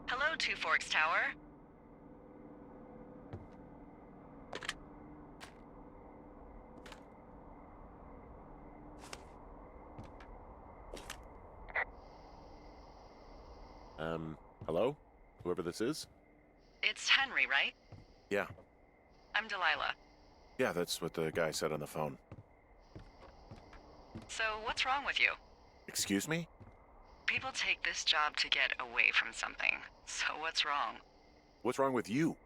Hello, Two Forks Tower. Hello? Whoever this is? It's Henry, right? Yeah. I'm Delilah. Yeah, that's what the guy said on the phone. So, what's wrong with you? Excuse me? People take this job to get away from something. So what's wrong? What's wrong with you?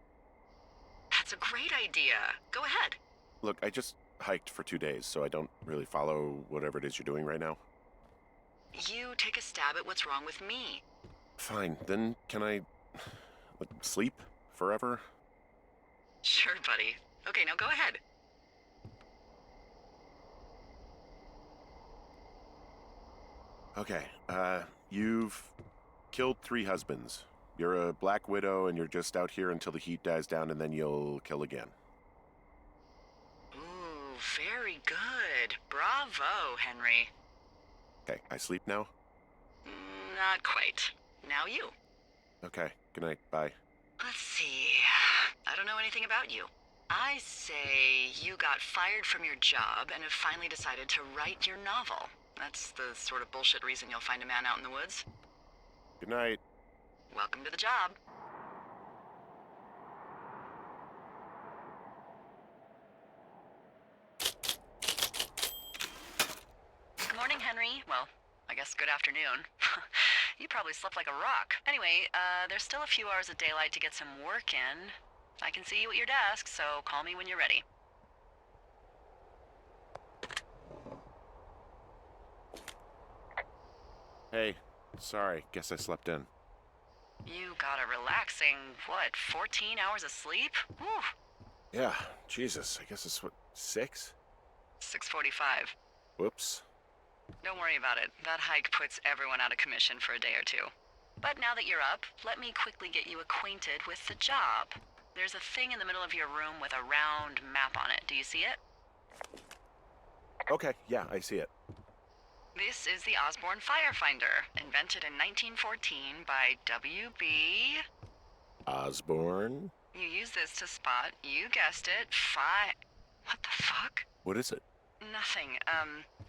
That's a great idea. Go ahead. Look, I just hiked for 2 days, so I don't really follow whatever it is you're doing right now. You take a stab at what's wrong with me. Fine, then can I sleep forever? Sure, buddy. Okay, now go ahead. Okay, you've killed 3 husbands. You're a black widow and you're just out here until the heat dies down and then you'll kill again. Ooh, very good. Bravo, Henry. Okay, I sleep now? Not quite. Now you. Okay, good night, bye. Let's see. I don't know anything about you. I say you got fired from your job and have finally decided to write your novel. That's the sort of bullshit reason you'll find a man out in the woods. Good night. Welcome to the job. Good morning, Henry. Well, I guess good afternoon. You probably slept like a rock. Anyway, there's still a few hours of daylight to get some work in. I can see you at your desk, so call me when you're ready. Hey, sorry, guess I slept in. You got a relaxing, 14 hours of sleep? Whew. Yeah, Jesus, I guess it's 6? 6:45. Whoops. Don't worry about it. That hike puts everyone out of commission for a day or two. But now that you're up, let me quickly get you acquainted with the job. There's a thing in the middle of your room with a round map on it. Do you see it? Okay, yeah, I see it. This is the Osborne Firefinder, invented in 1914 by W.B. Osborne? You use this to spot, you guessed it, What the fuck? What is it? Nothing.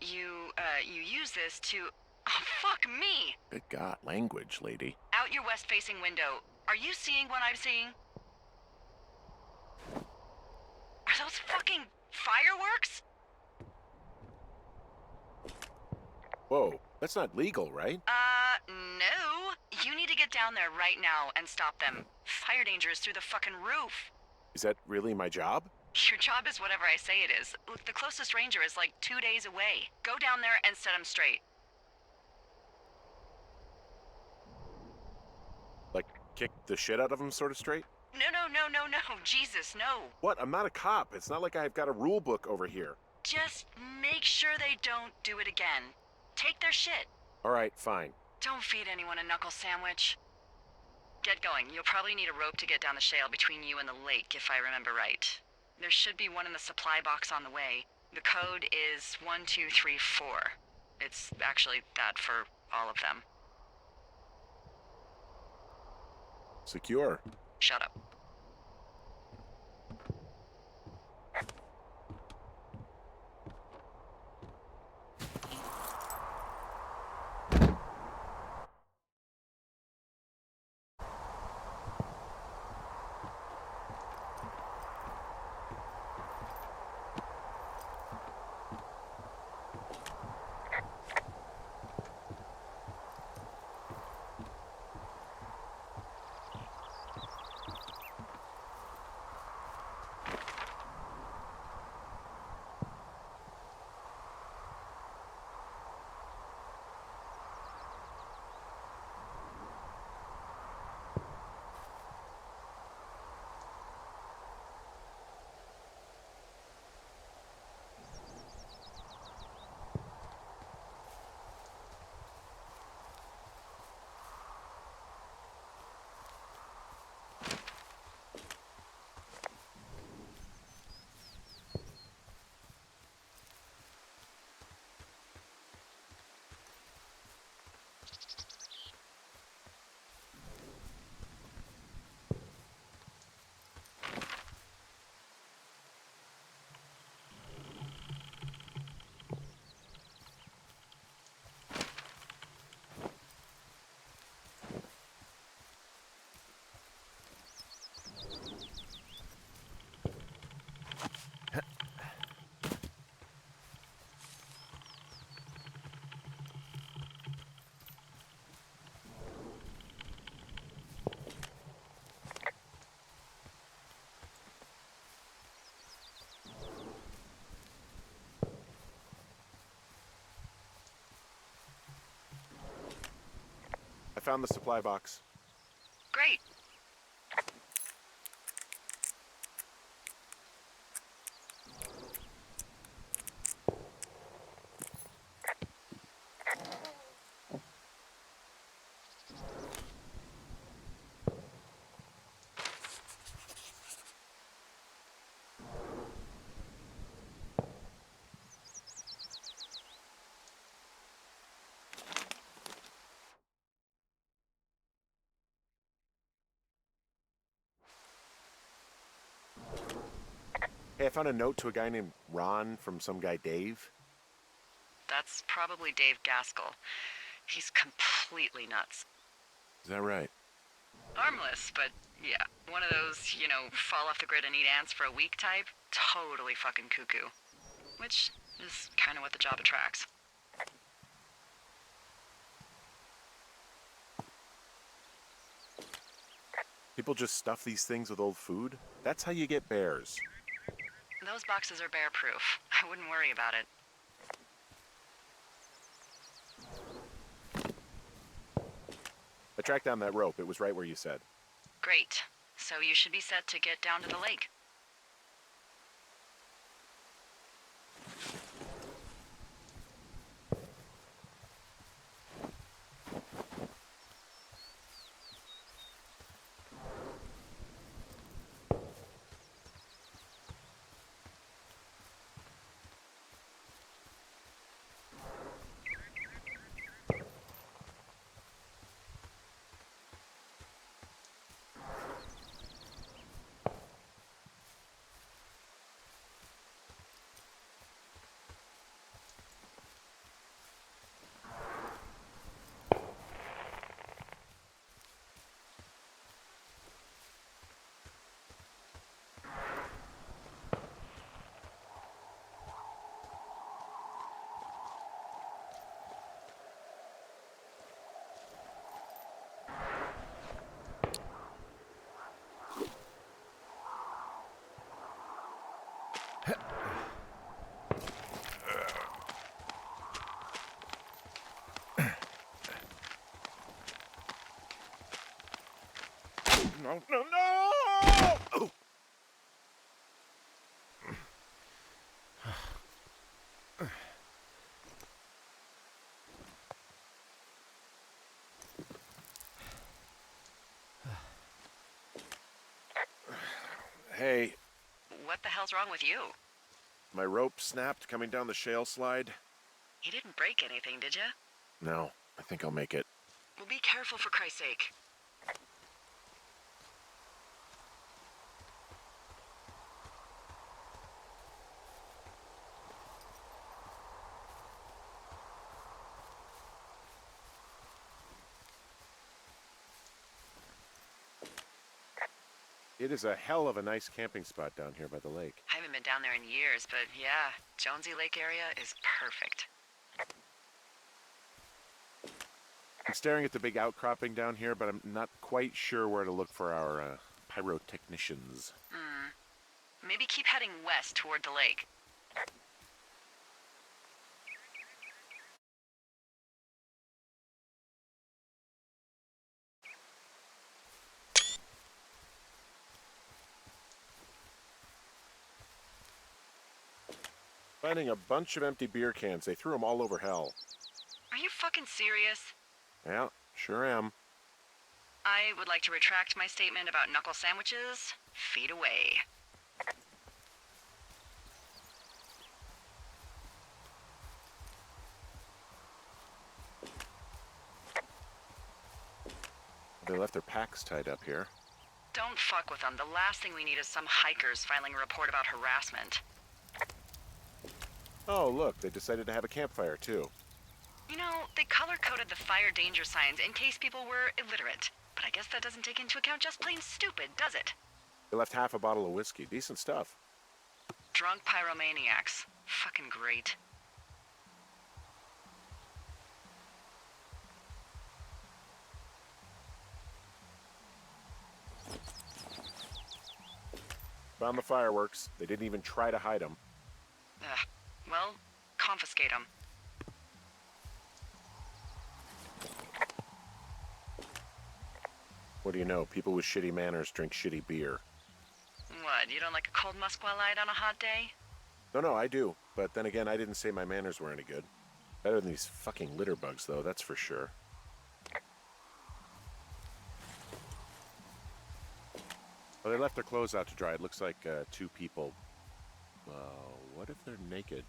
You use this to... Oh, fuck me! Good God, language, lady. Out your west-facing window. Are you seeing what I'm seeing? Are those fucking fireworks? Whoa, that's not legal, right? No. You need to get down there right now and stop them. Fire danger is through the fucking roof. Is that really my job? Your job is whatever I say it is. Look, the closest ranger is like 2 days away. Go down there and set him straight. Like, kick the shit out of him sort of straight? No. Jesus, no. What? I'm not a cop. It's not like I've got a rule book over here. Just make sure they don't do it again. Take their shit. All right, fine. Don't feed anyone a knuckle sandwich. Get going. You'll probably need a rope to get down the shale between you and the lake, if I remember right. There should be one in the supply box on the way. The code is 1234. It's actually that for all of them. Secure. Shut up. found the supply box. Great. Hey, I found a note to a guy named Ron from some guy Dave. That's probably Dave Gaskell. He's completely nuts. Is that right? Harmless, but yeah. One of those, fall off the grid and eat ants for a week type. Totally fucking cuckoo. Which is kind of what the job attracts. People just stuff these things with old food? That's how you get bears. Those boxes are bear-proof. I wouldn't worry about it. I tracked down that rope. It was right where you said. Great. So you should be set to get down to the lake. No, no, no! Oh. Hey. What the hell's wrong with you? My rope snapped coming down the shale slide. You didn't break anything, did you? No, I think I'll make it. Well, be careful for Christ's sake. It is a hell of a nice camping spot down here by the lake. I haven't been down there in years, but yeah, Jonesy Lake area is perfect. I'm staring at the big outcropping down here, but I'm not quite sure where to look for our pyrotechnicians. Maybe keep heading west toward the lake. Finding a bunch of empty beer cans. They threw them all over hell. Are you fucking serious? Yeah, sure am. I would like to retract my statement about knuckle sandwiches. Feet away. They left their packs tied up here. Don't fuck with them. The last thing we need is some hikers filing a report about harassment. Oh, look, they decided to have a campfire, too. You know, they color-coded the fire danger signs in case people were illiterate. But I guess that doesn't take into account just plain stupid, does it? They left half a bottle of whiskey. Decent stuff. Drunk pyromaniacs. Fucking great. Found the fireworks. They didn't even try to hide them. Ugh. Well, confiscate them. What do you know? People with shitty manners drink shitty beer. What, you don't like a cold Musqua Light on a hot day? No, I do. But then again, I didn't say my manners were any good. Better than these fucking litter bugs, though, that's for sure. Well, they left their clothes out to dry. It looks like 2 people. What if they're naked?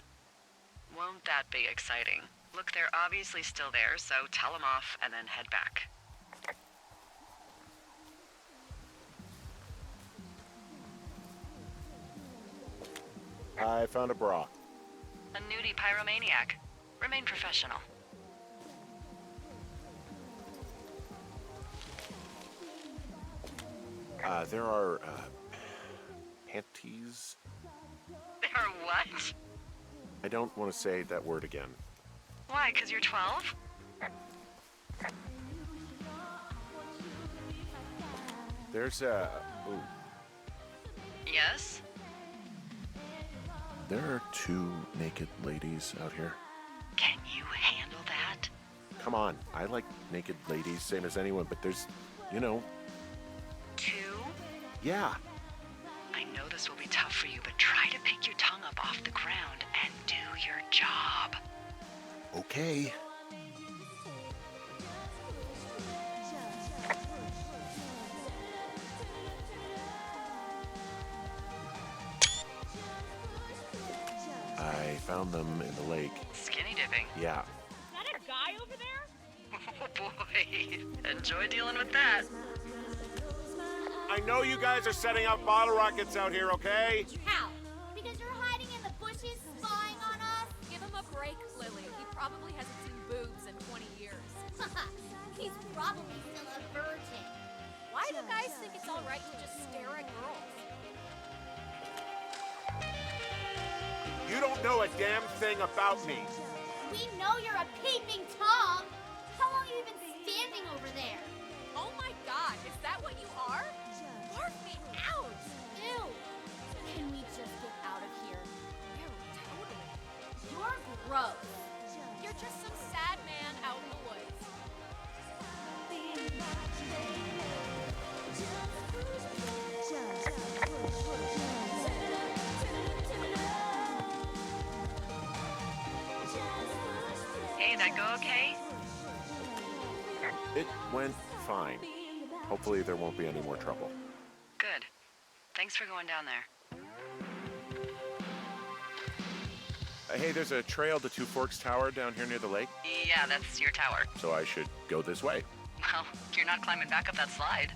Won't that be exciting? Look, they're obviously still there, so tell them off and then head back. I found a bra. A nudie pyromaniac. Remain professional. There are, panties? They're what? I don't want to say that word again. Why, 'cause you're 12? There's a... Ooh. Yes? There are 2 naked ladies out here. Can you handle that? Come on, I like naked ladies, same as anyone, but there's, you know... 2? Yeah. I know this will be tough for you, but try to pick your tongue up off the ground and do your job. Okay. I found them in the lake. Skinny dipping. Yeah. Is that a guy over there? Oh boy. Enjoy dealing with that. I know you guys are setting up bottle rockets out here, okay? How? Because you're hiding in the bushes spying on us? Give him a break, Lily. He probably hasn't seen boobs in 20 years. He's probably still a virgin. Why do guys think it's all right to just stare at girls? You don't know a damn thing about me. We know you're a peeping Tom. How long have you been standing over there? Oh my god, is that what you are? Barf me out! Ew. Can we just get out of here? Ew, totally. You're gross. You're just some sad man out in the woods. Hey, that go okay? It went fine. Hopefully there won't be any more trouble. Good. Thanks for going down there. Hey, there's a trail to Two Forks Tower down here near the lake, Yeah, that's your tower. so I should go this way. Well, you're not climbing back up that slide.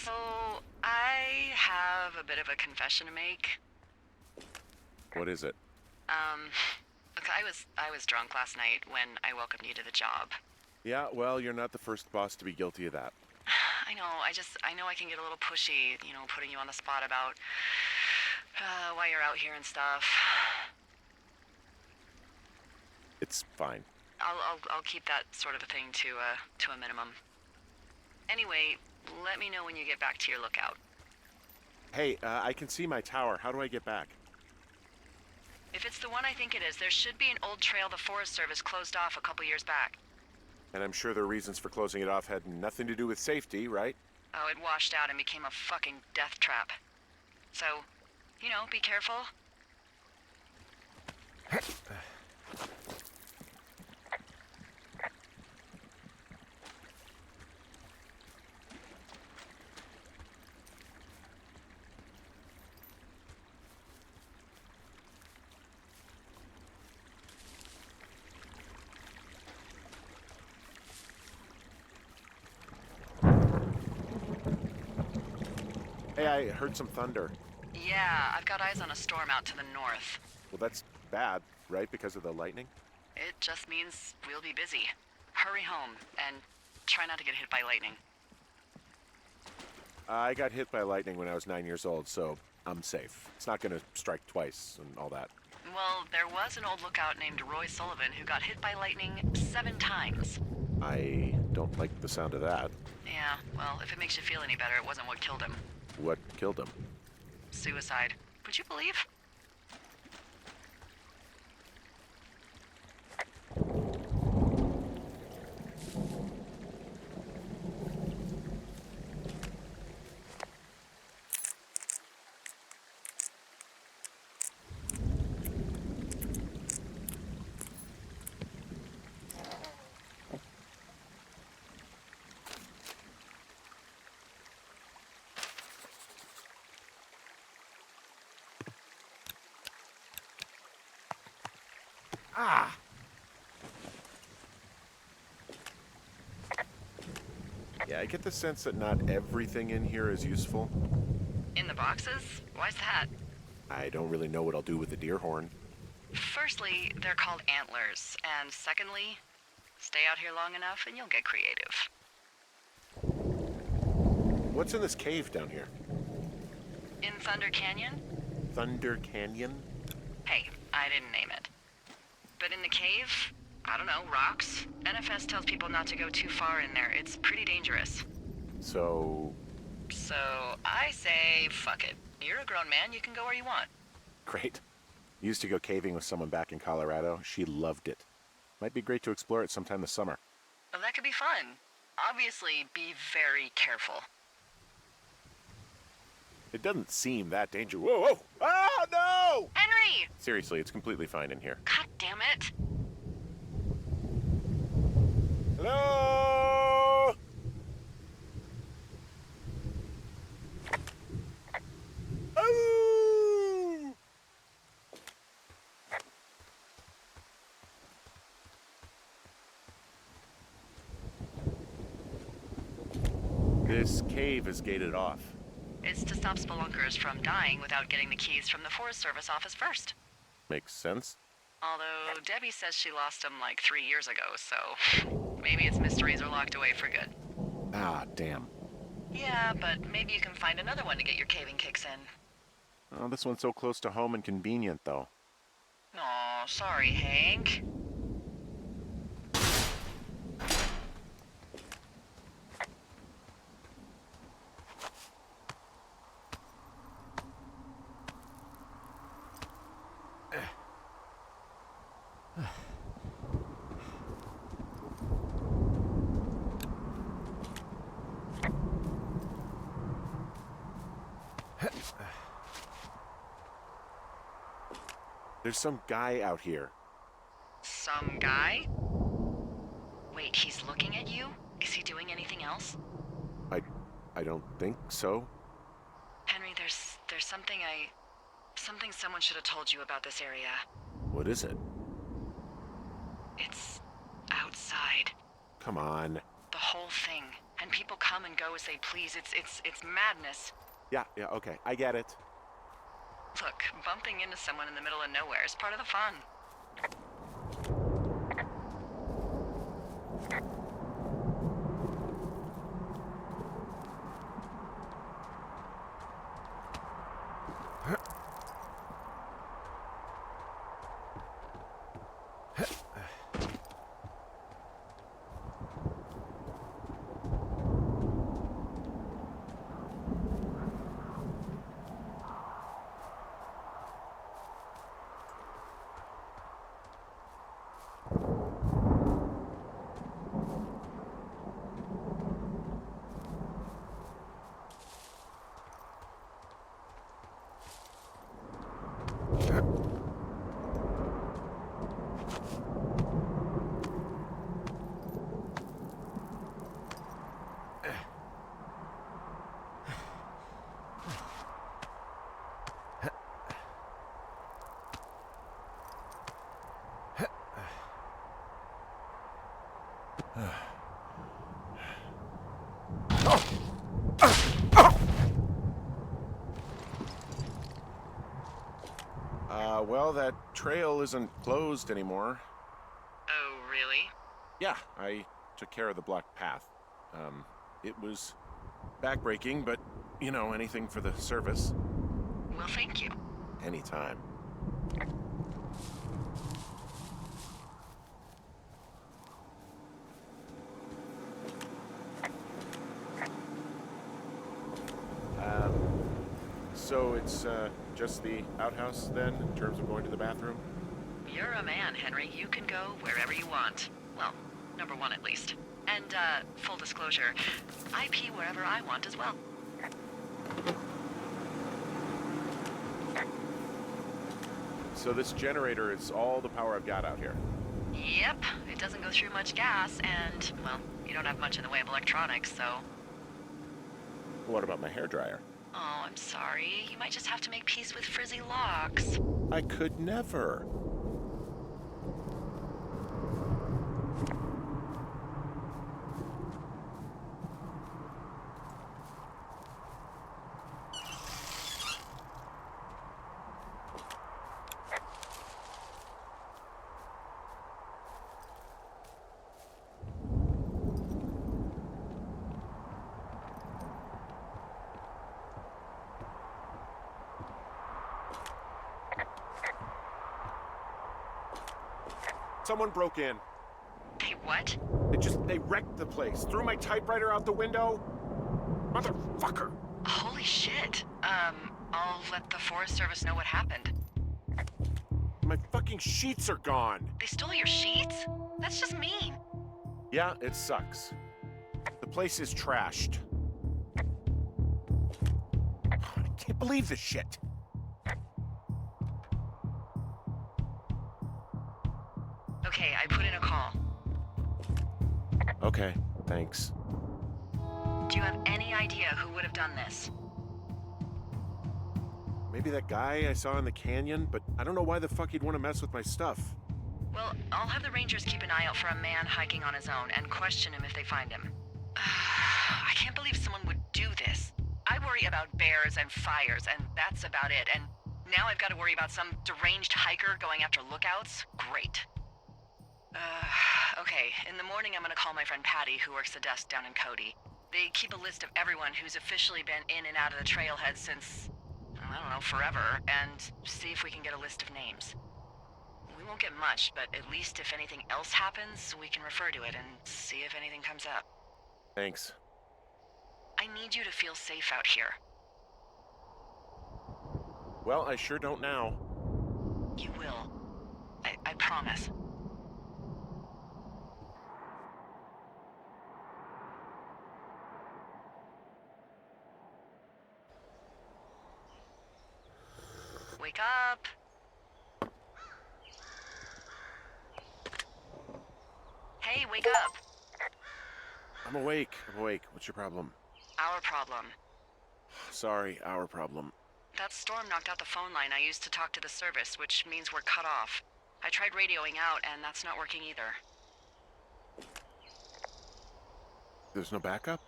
So, I have a bit of a confession to make. What is it? Look, I was drunk last night when I welcomed you to the job. Yeah, well, you're not the first boss to be guilty of that. I know, I know I can get a little pushy, putting you on the spot about why you're out here and stuff. It's fine. I'll keep that sort of a thing to a minimum. Anyway, let me know when you get back to your lookout. Hey, I can see my tower. How do I get back? If it's the one I think it is, there should be an old trail the Forest Service closed off a couple years back. And I'm sure the reasons for closing it off had nothing to do with safety, right? Oh, it washed out and became a fucking death trap. So, be careful. Hey, I heard some thunder. Yeah, I've got eyes on a storm out to the north. Well, that's bad, right? Because of the lightning? It just means we'll be busy. Hurry home, and try not to get hit by lightning. I got hit by lightning when I was 9 years old, so I'm safe. It's not gonna strike twice and all that. Well, there was an old lookout named Roy Sullivan who got hit by lightning 7 times. I don't like the sound of that. Yeah, well, if it makes you feel any better, it wasn't what killed him. What killed him? Suicide. Would you believe? Ah! Yeah, I get the sense that not everything in here is useful. In the boxes? Why's that? I don't really know what I'll do with the deer horn. Firstly, they're called antlers, and secondly, stay out here long enough and you'll get creative. What's in this cave down here? In Thunder Canyon? Thunder Canyon? Hey, I didn't name it. But in the cave, I don't know, rocks? NFS tells people not to go too far in there. It's pretty dangerous. So, So I say, fuck it. You're a grown man, you can go where you want. great. Used to go caving with someone back in Colorado. She loved it. Might be great to explore it sometime this summer. Well, that could be fun. Obviously, be very careful. It doesn't seem that dangerous. Whoa, whoa! Oh, no! Henry! Seriously, it's completely fine in here. God damn it. Hello? Oh! This cave is gated off. It's to stop spelunkers from dying without getting the keys from the Forest Service office first. Makes sense. Although Debbie says she lost them like 3 years ago, so maybe its mysteries are locked away for good. Ah, damn. Yeah, but maybe you can find another one to get your caving kicks in. Oh, this one's so close to home and convenient, though. Aw, sorry, Hank. There's some guy out here. Some guy? Wait, he's looking at you? Is he doing anything else? I don't think so. Henry, there's something someone should have told you about this area. What is it? It's outside. Come on. The whole thing. And people come and go as they please. It's madness. Yeah, okay. I get it. Look, bumping into someone in the middle of nowhere is part of the fun. well, that trail isn't closed anymore. Oh, really? Yeah, I took care of the blocked path. It was backbreaking, but, you know, anything for the service. Well, thank you. Anytime. So it's just the outhouse then, in terms of going to the bathroom? You're a man, Henry. You can go wherever you want. Well, number one at least. And, full disclosure, I pee wherever I want as well. So this generator is all the power I've got out here. Yep, it doesn't go through much gas, and, well, you don't have much in the way of electronics, so... What about my hairdryer? Oh, I'm sorry. You might just have to make peace with frizzy locks. I could never. Someone broke in. Hey, what? They wrecked the place. Threw my typewriter out the window. Motherfucker. Holy shit. I'll let the Forest Service know what happened. My fucking sheets are gone. They stole your sheets? That's just mean. Yeah, it sucks. The place is trashed. I can't believe this shit. Okay, I put in a call. Okay, thanks. Do you have any idea who would have done this? Maybe that guy I saw in the canyon, but I don't know why the fuck he'd want to mess with my stuff. Well, I'll have the Rangers keep an eye out for a man hiking on his own and question him if they find him. I can't believe someone would do this. I worry about bears and fires, and that's about it. And now I've got to worry about some deranged hiker going after lookouts? Great. Okay, in the morning I'm gonna call my friend Patty, who works the desk down in Cody. They keep a list of everyone who's officially been in and out of the trailhead since, I don't know, forever, and see if we can get a list of names. We won't get much, but at least if anything else happens, we can refer to it and see if anything comes up. Thanks. I need you to feel safe out here. Well, I sure don't now. You will. I promise. Wake up! Hey, wake up! I'm awake. What's your problem? Our problem. Sorry, our problem. That storm knocked out the phone line I used to talk to the service, which means we're cut off. I tried radioing out, and that's not working either. There's no backup?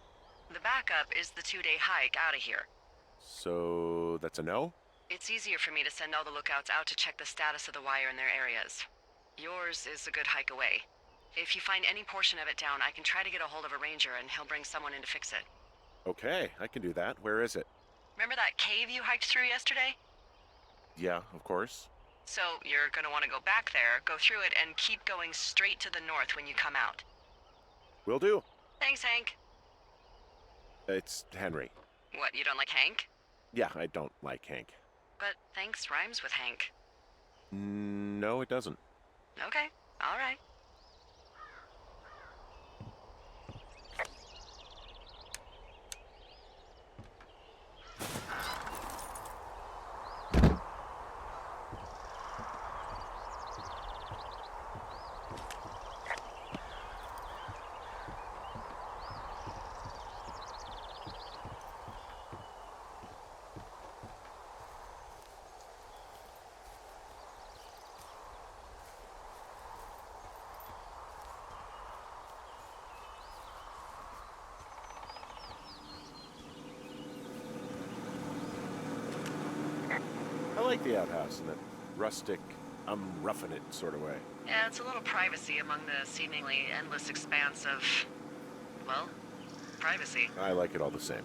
The backup is the 2-day hike out of here. So that's a no? It's easier for me to send all the lookouts out to check the status of the wire in their areas. Yours is a good hike away. If you find any portion of it down, I can try to get a hold of a ranger and he'll bring someone in to fix it. Okay, I can do that. Where is it? Remember that cave you hiked through yesterday? Yeah, of course. So you're gonna want to go back there, go through it, and keep going straight to the north when you come out. Will do. Thanks, Hank. It's Henry. What, you don't like Hank? Yeah, I don't like Hank. But thanks rhymes with Hank. No, it doesn't. Okay, all right. I like the outhouse, and rustic, I'm roughing it sort of way. Yeah, it's a little privacy among the seemingly endless expanse of, well, privacy. I like it all the same.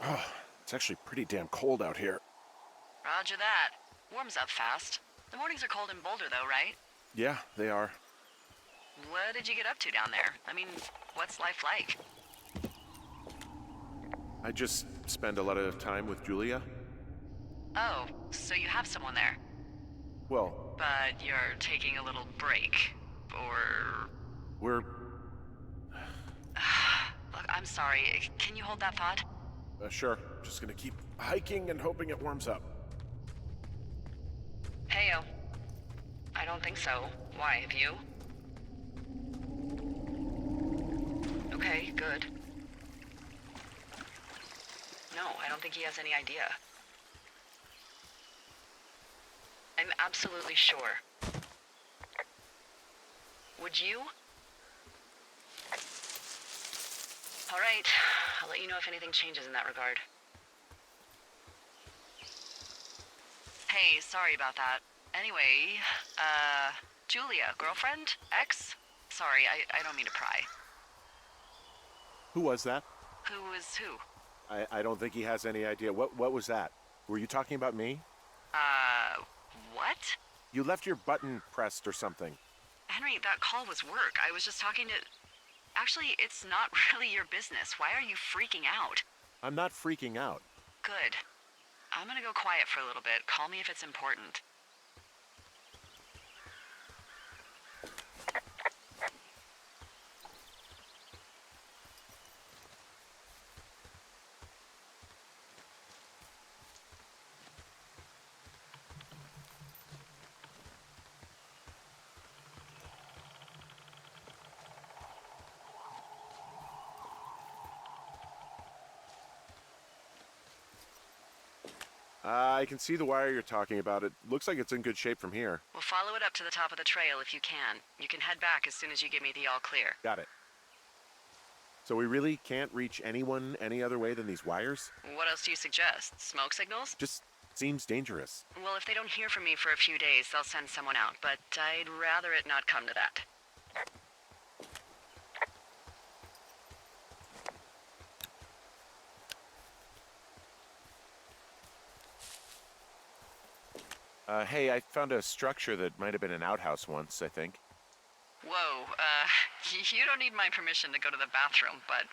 Oh, it's actually pretty damn cold out here. Roger that. Warms up fast. The mornings are cold in Boulder, though, right? Yeah, they are. What did you get up to down there? I mean, what's life like? I just spend a lot of time with Julia. Oh, so you have someone there. Well, But you're taking a little break. Or... we're... Look, I'm sorry. Can you hold that thought? sure. Just gonna keep hiking and hoping it warms up. Heyo. I don't think so. Why, have you? Okay, good. No, I don't think he has any idea. I'm absolutely sure. Would you? All right. I'll let you know if anything changes in that regard. Hey, sorry about that. Anyway, Julia, girlfriend? Ex? Sorry, I don't mean to pry. Who was that? Who is who? I don't think he has any idea. What was that? Were you talking about me? What? You left your button pressed or something. Henry, that call was work. I was just talking to... Actually, it's not really your business. Why are you freaking out? I'm not freaking out. Good. I'm gonna go quiet for a little bit. Call me if it's important. I can see the wire you're talking about. It looks like it's in good shape from here. We'll follow it up to the top of the trail if you can. You can head back as soon as you give me the all clear. Got it. So we really can't reach anyone any other way than these wires? What else do you suggest? Smoke signals? Just seems dangerous. Well, if they don't hear from me for a few days, they'll send someone out, but I'd rather it not come to that. Hey, I found a structure that might have been an outhouse once, I think. Whoa, you don't need my permission to go to the bathroom, but,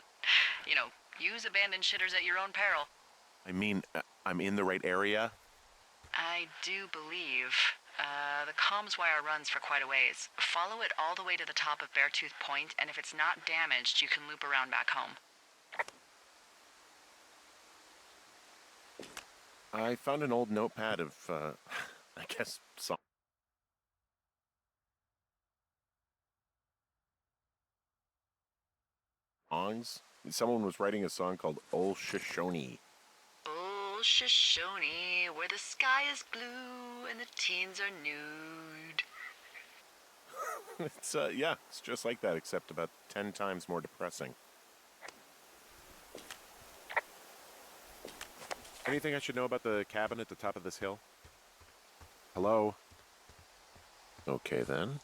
you know, use abandoned shitters at your own peril. I mean, I'm in the right area? I do believe. The comms wire runs for quite a ways. Follow it all the way to the top of Beartooth Point, and if it's not damaged, you can loop around back home. I found an old notepad of, I guess, some songs. Someone was writing a song called Ol Shoshone. Oh, Shoshone, where the sky is blue and the teens are nude. It's just like that, except about 10 times more depressing. Anything I should know about the cabin at the top of this hill? Hello? Okay, then.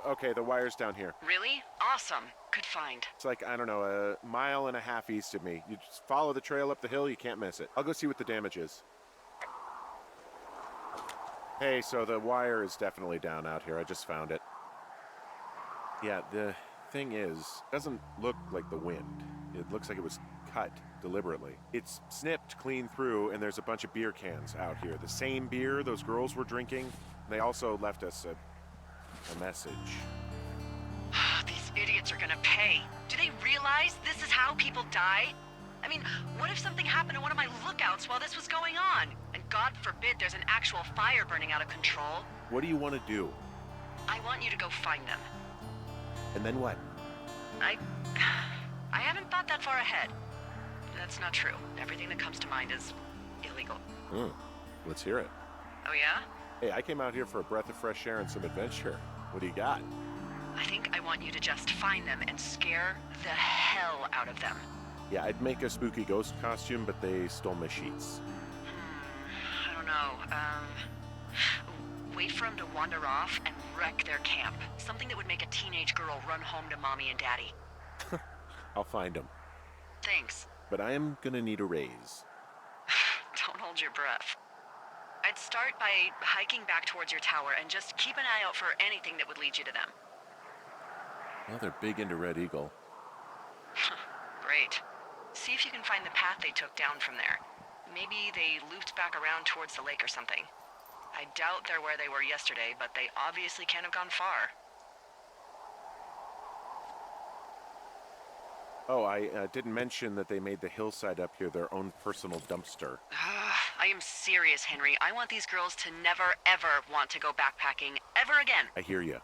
Okay, the wire's down here. Really? Awesome. Good find. It's like, I don't know, a mile and a half east of me. You just follow the trail up the hill, you can't miss it. I'll go see what the damage is. Hey, so the wire is definitely down out here. I just found it. Yeah, the thing is, it doesn't look like the wind. It looks like it was cut deliberately. It's snipped clean through, and there's a bunch of beer cans out here. The same beer those girls were drinking. They also left us a message. These idiots are gonna pay. Do they realize this is how people die? I mean, what if something happened to one of my lookouts while this was going on? And God forbid there's an actual fire burning out of control. What do you want to do? I want you to go find them. And then what? I haven't thought that far ahead. That's not true. Everything that comes to mind is illegal. Let's hear it. Oh yeah? Hey, I came out here for a breath of fresh air and some adventure. What do you got? I think I want you to just find them and scare the hell out of them. Yeah, I'd make a spooky ghost costume, but they stole my sheets. I don't know. Wait for them to wander off and wreck their camp. Something that would make a teenage girl run home to mommy and daddy. I'll find them. Thanks. But I am gonna need a raise. Don't hold your breath. I'd start by hiking back towards your tower and just keep an eye out for anything that would lead you to them. Well, they're big into Red Eagle. Great. See if you can find the path they took down from there. Maybe they looped back around towards the lake or something. I doubt they're where they were yesterday, but they obviously can't have gone far. Oh, I didn't mention that they made the hillside up here their own personal dumpster. I am serious, Henry. I want these girls to never, ever want to go backpacking ever again. I hear you.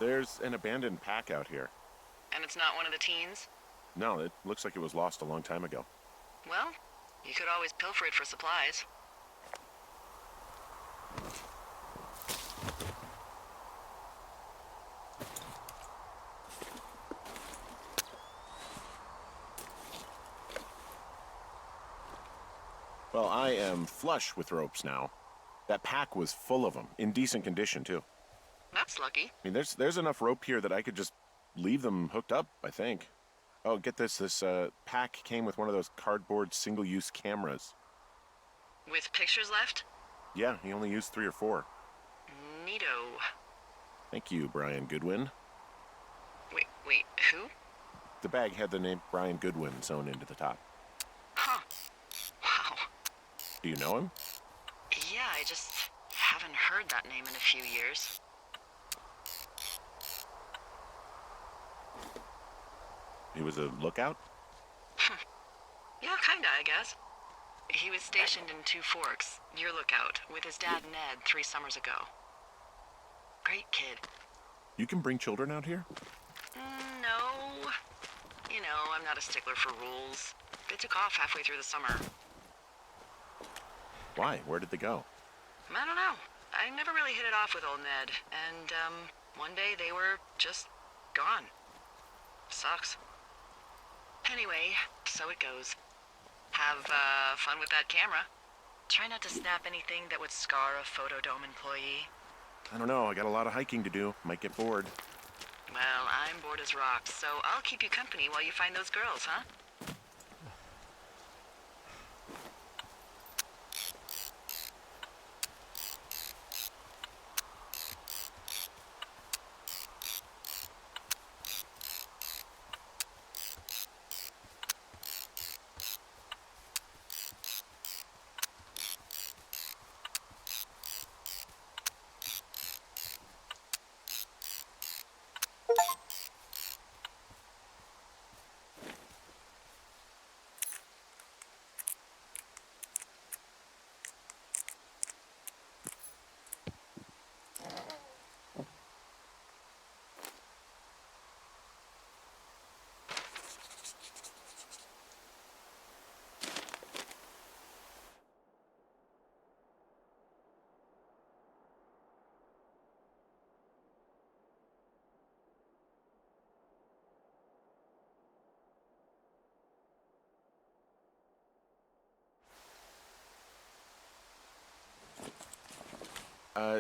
There's an abandoned pack out here. And it's not one of the teens? No, it looks like it was lost a long time ago. Well, you could always pilfer it for supplies. Well, I am flush with ropes now. That pack was full of them, in decent condition, too. That's lucky. I mean, there's enough rope here that I could just leave them hooked up, I think. Oh, get this. This pack came with one of those cardboard single-use cameras. With pictures left? Yeah, he only used 3 or 4. Neato. Thank you, Brian Goodwin. Wait, who? The bag had the name Brian Goodwin sewn into the top. Huh. Wow. Do you know him? Yeah, I just haven't heard that name in a few years. He was a lookout? Yeah, kinda, I guess. He was stationed in Two Forks, your lookout, with his dad Ned 3 summers ago. Great kid. You can bring children out here? No. You know, I'm not a stickler for rules. They took off halfway through the summer. Why? Where did they go? I don't know. I never really hit it off with old Ned, and, one day they were just gone. Sucks. Anyway, so it goes. Have, fun with that camera. Try not to snap anything that would scar a Photodome employee. I don't know. I got a lot of hiking to do. Might get bored. Well, I'm bored as rocks, so I'll keep you company while you find those girls, huh?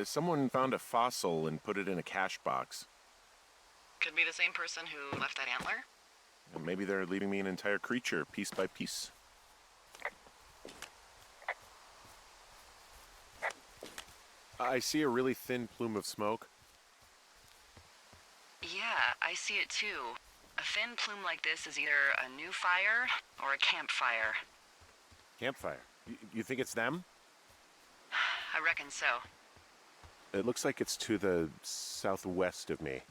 Someone found a fossil and put it in a cash box. Could be the same person who left that antler. And maybe they're leaving me an entire creature, piece by piece. I see a really thin plume of smoke. Yeah, I see it too. A thin plume like this is either a new fire or a campfire. Campfire. You think it's them? I reckon so. It looks like it's to the southwest of me.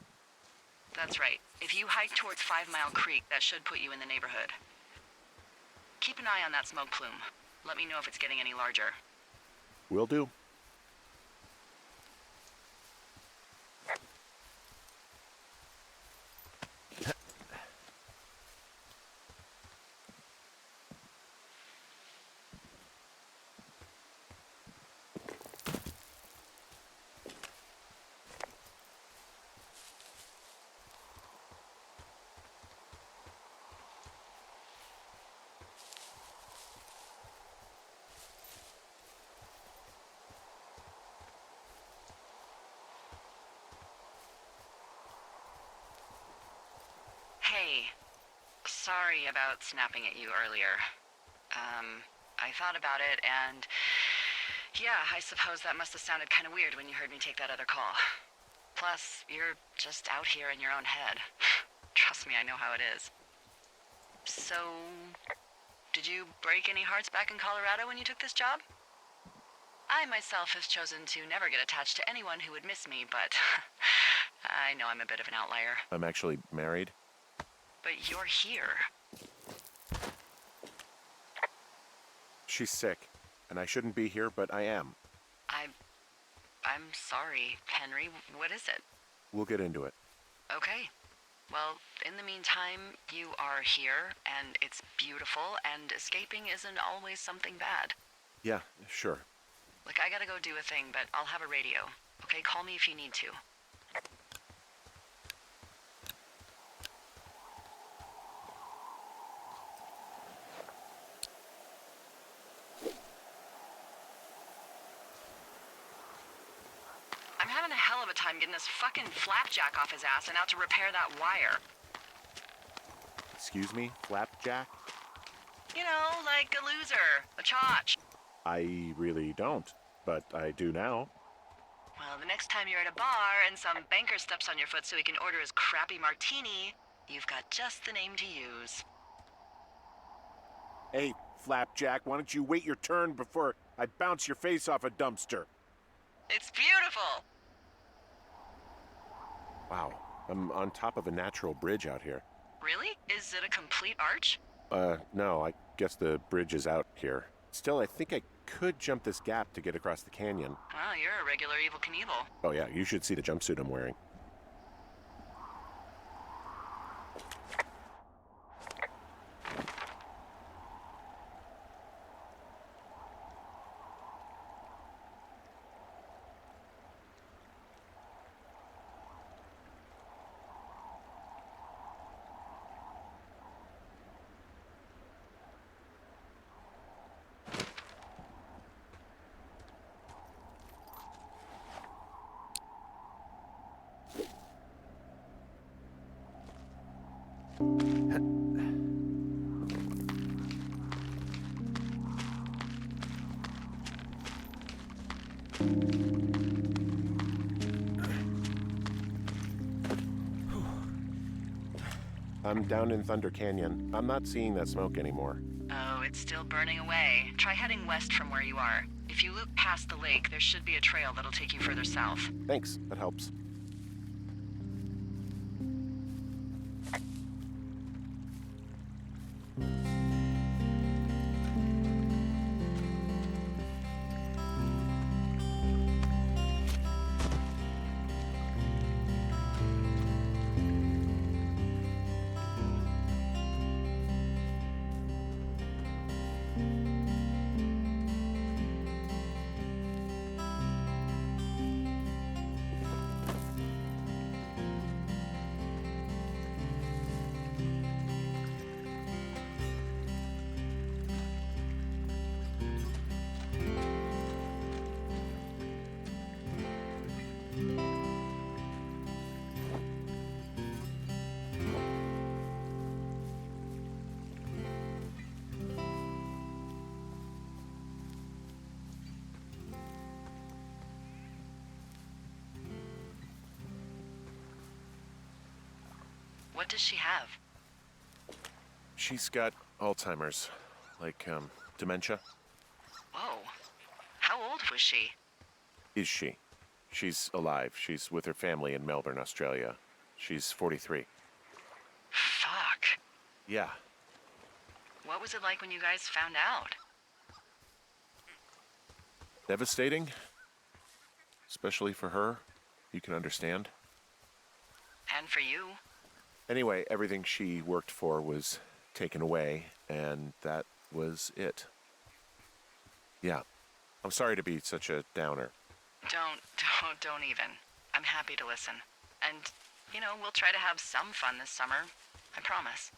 That's right. If you hike towards 5 Mile Creek, that should put you in the neighborhood. Keep an eye on that smoke plume. Let me know if it's getting any larger. Will do. Hey, sorry about snapping at you earlier. I thought about it, and yeah, I suppose that must have sounded kind of weird when you heard me take that other call. Plus, you're just out here in your own head. Trust me, I know how it is. So, did you break any hearts back in Colorado when you took this job? I myself have chosen to never get attached to anyone who would miss me, but I know I'm a bit of an outlier. I'm actually married. But you're here. She's sick, and I shouldn't be here, but I am. I'm sorry, Henry. What is it? We'll get into it. Okay. Well, in the meantime, you are here, and it's beautiful, and escaping isn't always something bad. Yeah, sure. Look, I gotta go do a thing, but I'll have a radio. Okay, call me if you need to. I'm having a hell of a time getting this fucking flapjack off his ass and out to repair that wire. Excuse me, Flapjack? You know, like a loser, a chotch. I really don't, but I do now. Well, the next time you're at a bar and some banker steps on your foot so he can order his crappy martini, you've got just the name to use. Hey, Flapjack, why don't you wait your turn before I bounce your face off a dumpster? It's beautiful! Wow, I'm on top of a natural bridge out here. Really? Is it a complete arch? No, I guess the bridge is out here. Still, I think I could jump this gap to get across the canyon. Well, you're a regular Evel Knievel. Oh yeah, you should see the jumpsuit I'm wearing. I'm down in Thunder Canyon. I'm not seeing that smoke anymore. Oh, it's still burning away. Try heading west from where you are. If you loop past the lake, there should be a trail that'll take you further south. Thanks, that helps. What does she have? She's got Alzheimer's, like, dementia. Whoa. How old was she? Is she? She's alive. She's with her family in Melbourne, Australia. She's 43. Fuck. Yeah. What was it like when you guys found out? Devastating. Especially for her. You can understand. And for you? Anyway, everything she worked for was taken away, and that was it. Yeah. I'm sorry to be such a downer. Don't even. I'm happy to listen. And, you know, we'll try to have some fun this summer. I promise.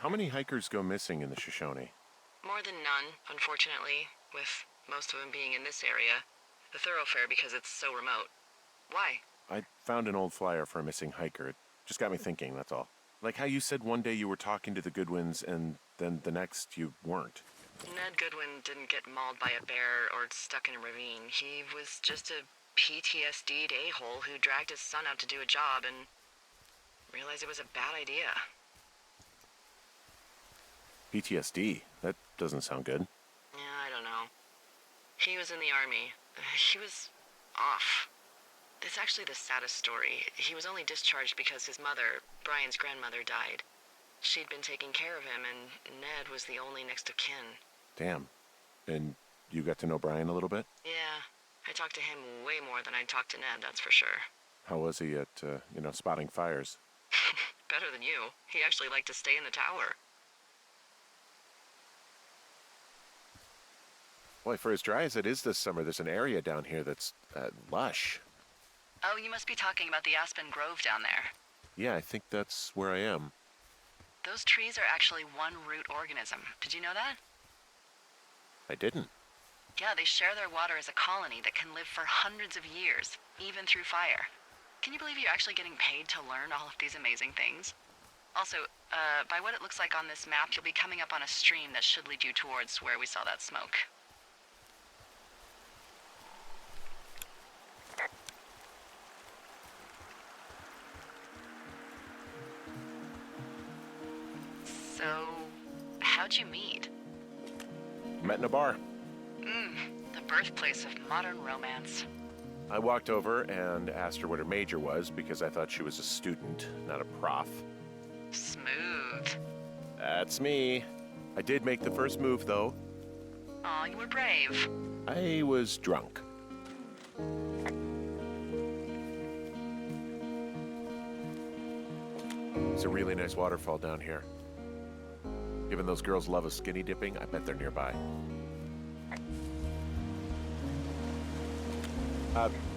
How many hikers go missing in the Shoshone? More than none, unfortunately, with most of them being in this area. The thoroughfare because it's so remote. Why? I found an old flyer for a missing hiker. It just got me thinking, that's all. Like how you said one day you were talking to the Goodwins and then the next you weren't. Ned Goodwin didn't get mauled by a bear or stuck in a ravine. He was just a PTSD'd a-hole who dragged his son out to do a job and realized it was a bad idea. PTSD? That doesn't sound good. Yeah, I don't know. He was in the army. He was off. It's actually the saddest story. He was only discharged because his mother, Brian's grandmother, died. She'd been taking care of him, and Ned was the only next of kin. Damn. And you got to know Brian a little bit? Yeah, I talked to him way more than I'd talked to Ned, that's for sure. How was he at, spotting fires? Better than you. He actually liked to stay in the tower. Boy, for as dry as it is this summer, there's an area down here that's lush. Oh, you must be talking about the Aspen Grove down there. Yeah, I think that's where I am. Those trees are actually one root organism. Did you know that? I didn't. Yeah, they share their water as a colony that can live for hundreds of years, even through fire. Can you believe you're actually getting paid to learn all of these amazing things? Also, by what it looks like on this map, you'll be coming up on a stream that should lead you towards where we saw that smoke. So, how'd you meet? Met in a bar. The birthplace of modern romance. I walked over and asked her what her major was because I thought she was a student, not a prof. Smooth. That's me. I did make the first move, though. Aw, you were brave. I was drunk. It's a really nice waterfall down here. Given those girls love a skinny dipping, I bet they're nearby.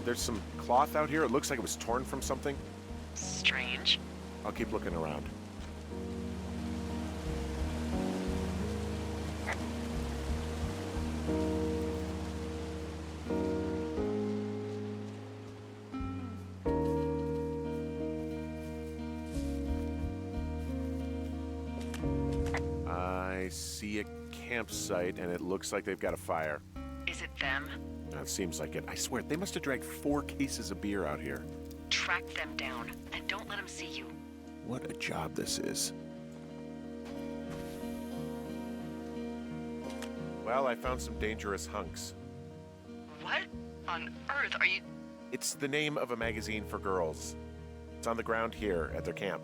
There's some cloth out here. It looks like it was torn from something. Strange. I'll keep looking around. I see a campsite, and it looks like they've got a fire. Is it them? That seems like it. I swear, they must have dragged 4 cases of beer out here. Track them down, and don't let them see you. What a job this is. Well, I found some dangerous hunks. What on earth are you... It's the name of a magazine for girls. It's on the ground here at their camp.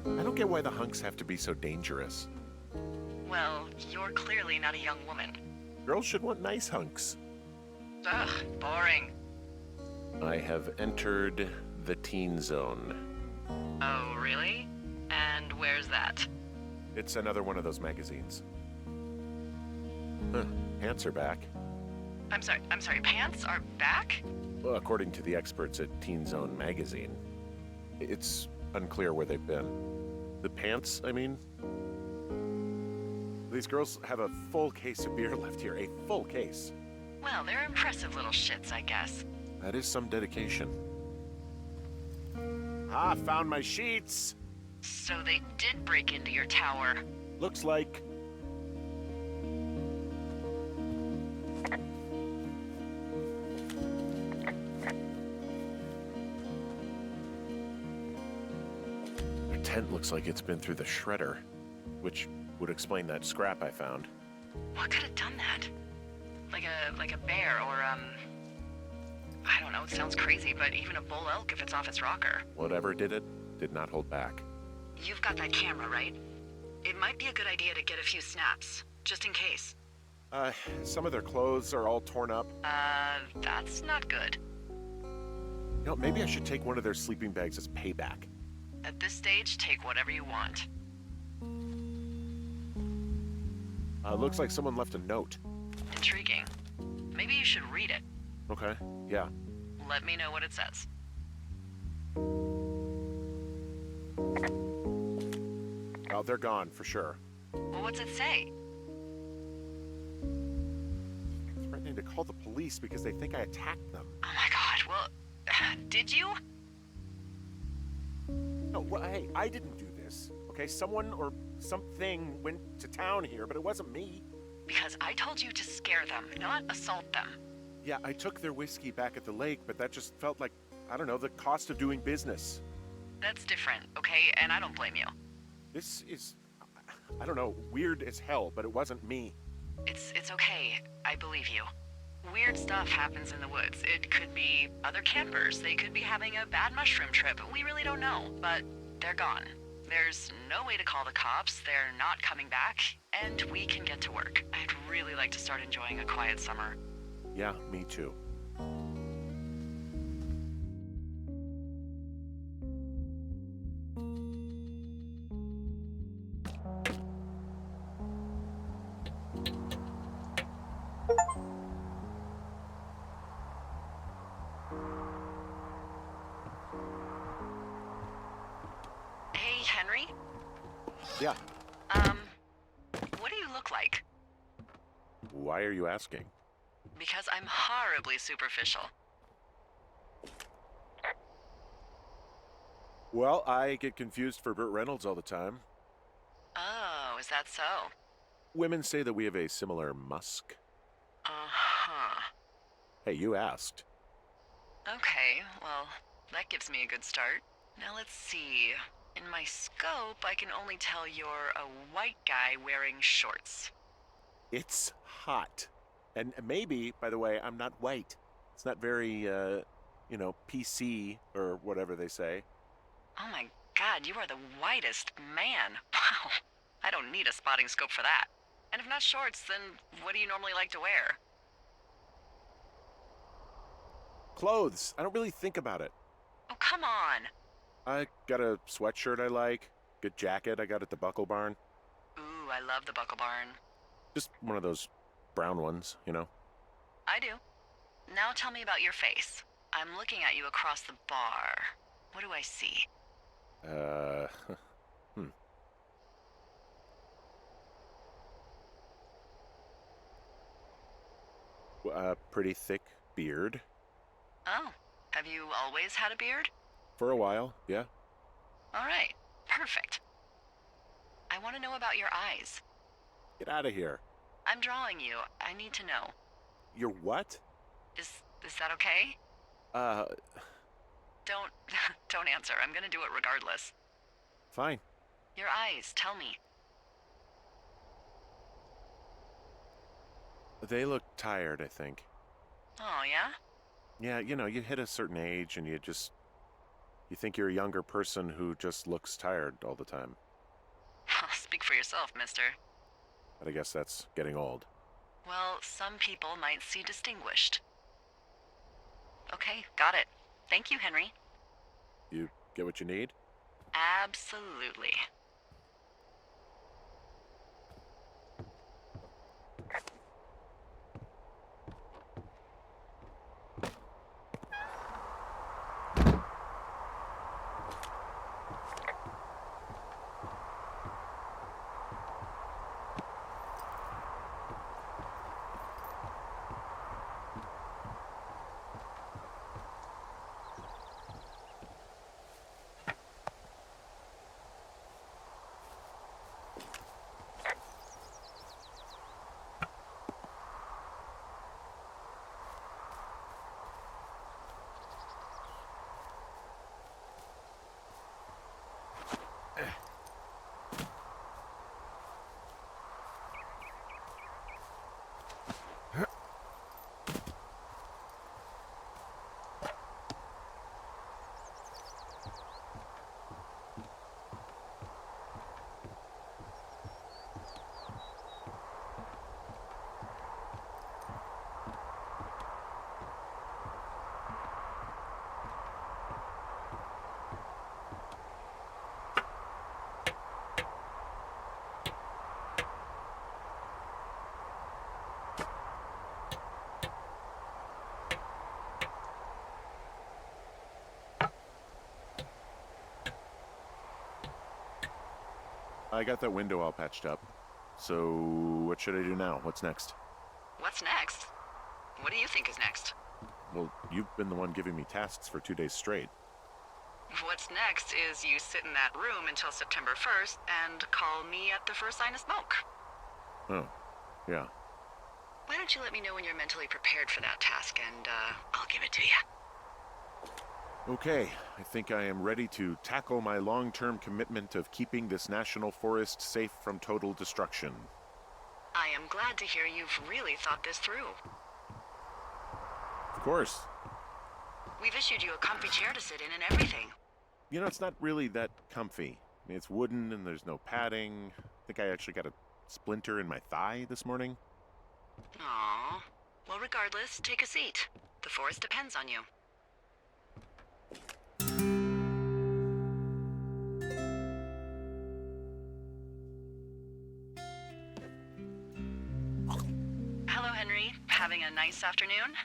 I don't get why the hunks have to be so dangerous. Well, you're clearly not a young woman. Girls should want nice hunks. Ugh, boring. I have entered the teen zone. Oh, really? And where's that? It's another one of those magazines. Huh, pants are back. I'm sorry, pants are back? Well, according to the experts at Teen Zone magazine. It's unclear where they've been. The pants, I mean? These girls have a full case of beer left here, a full case. Well, they're impressive little shits, I guess. That is some dedication. Ah, found my sheets! So they did break into your tower. Looks like... Their tent looks like it's been through the shredder, which would explain that scrap I found. What could have done that? Like a bear or, I don't know, it sounds crazy, but even a bull elk if it's off its rocker. Whatever did it, did not hold back. You've got that camera, right? It might be a good idea to get a few snaps, just in case. Some of their clothes are all torn up. That's not good. You know, maybe I should take one of their sleeping bags as payback. At this stage, take whatever you want. Looks like someone left a note. Intriguing. Maybe you should read it. Okay, yeah. Let me know what it says. Oh, they're gone for sure. Well, what's it say? Threatening to call the police because they think I attacked them. Oh my god, well, did you? No, well, hey, I didn't do this. Okay, someone or something went to town here, but it wasn't me. Because I told you to scare them, not assault them. Yeah, I took their whiskey back at the lake, but that just felt like, I don't know, the cost of doing business. That's different, okay? And I don't blame you. This is, I don't know, weird as hell, but it wasn't me. It's okay. I believe you. Weird stuff happens in the woods. It could be other campers. They could be having a bad mushroom trip. We really don't know, but they're gone. There's no way to call the cops. They're not coming back, and we can get to work. I'd really like to start enjoying a quiet summer. Yeah, me too. Hey, Henry? Yeah, What do you look like? why are you asking? Because I'm horribly superficial. Well, I get confused for Burt Reynolds all the time. Oh, is that so? Women say that we have a similar musk. Uh-huh. Hey, you asked. Okay, well, that gives me a good start. Now let's see. In my scope, I can only tell you're a white guy wearing shorts. It's hot. And maybe, by the way, I'm not white. It's not very, PC or whatever they say. Oh my god, you are the whitest man. Wow. I don't need a spotting scope for that. And if not shorts, then what do you normally like to wear? Clothes. I don't really think about it. Oh, come on. I got a sweatshirt I like. Good jacket I got at the Buckle Barn. Ooh, I love the Buckle Barn. Just one of those brown ones, you know? I do. Now tell me about your face. I'm looking at you across the bar. What do I see? Pretty thick beard. Oh, have you always had a beard? For a while, yeah. All right, perfect. I want to know about your eyes. Get out of here. I'm drawing you. I need to know. You're what? Is that okay? Don't don't answer. I'm gonna do it regardless. Fine. Your eyes, tell me. They look tired, I think. Oh, yeah? Yeah, you hit a certain age and you think you're a younger person who just looks tired all the time. Speak for yourself, mister. But I guess that's getting old. Well, some people might see distinguished. Okay, got it. Thank you, Henry. You get what you need? Absolutely. I got that window all patched up. So, what should I do now? What's next? What's next? What do you think is next? Well, you've been the one giving me tasks for 2 days straight. What's next is you sit in that room until September 1st and call me at the first sign of smoke. Oh, yeah. Why don't you let me know when you're mentally prepared for that task, and I'll give it to you. Okay, I think I am ready to tackle my long-term commitment of keeping this national forest safe from total destruction. I am glad to hear you've really thought this through. Of course. We've issued you a comfy chair to sit in and everything. You know, it's not really that comfy. I mean, it's wooden and there's no padding. I think I actually got a splinter in my thigh this morning. Aww. Well, regardless, take a seat. The forest depends on you. Hello, Henry. Having a nice afternoon?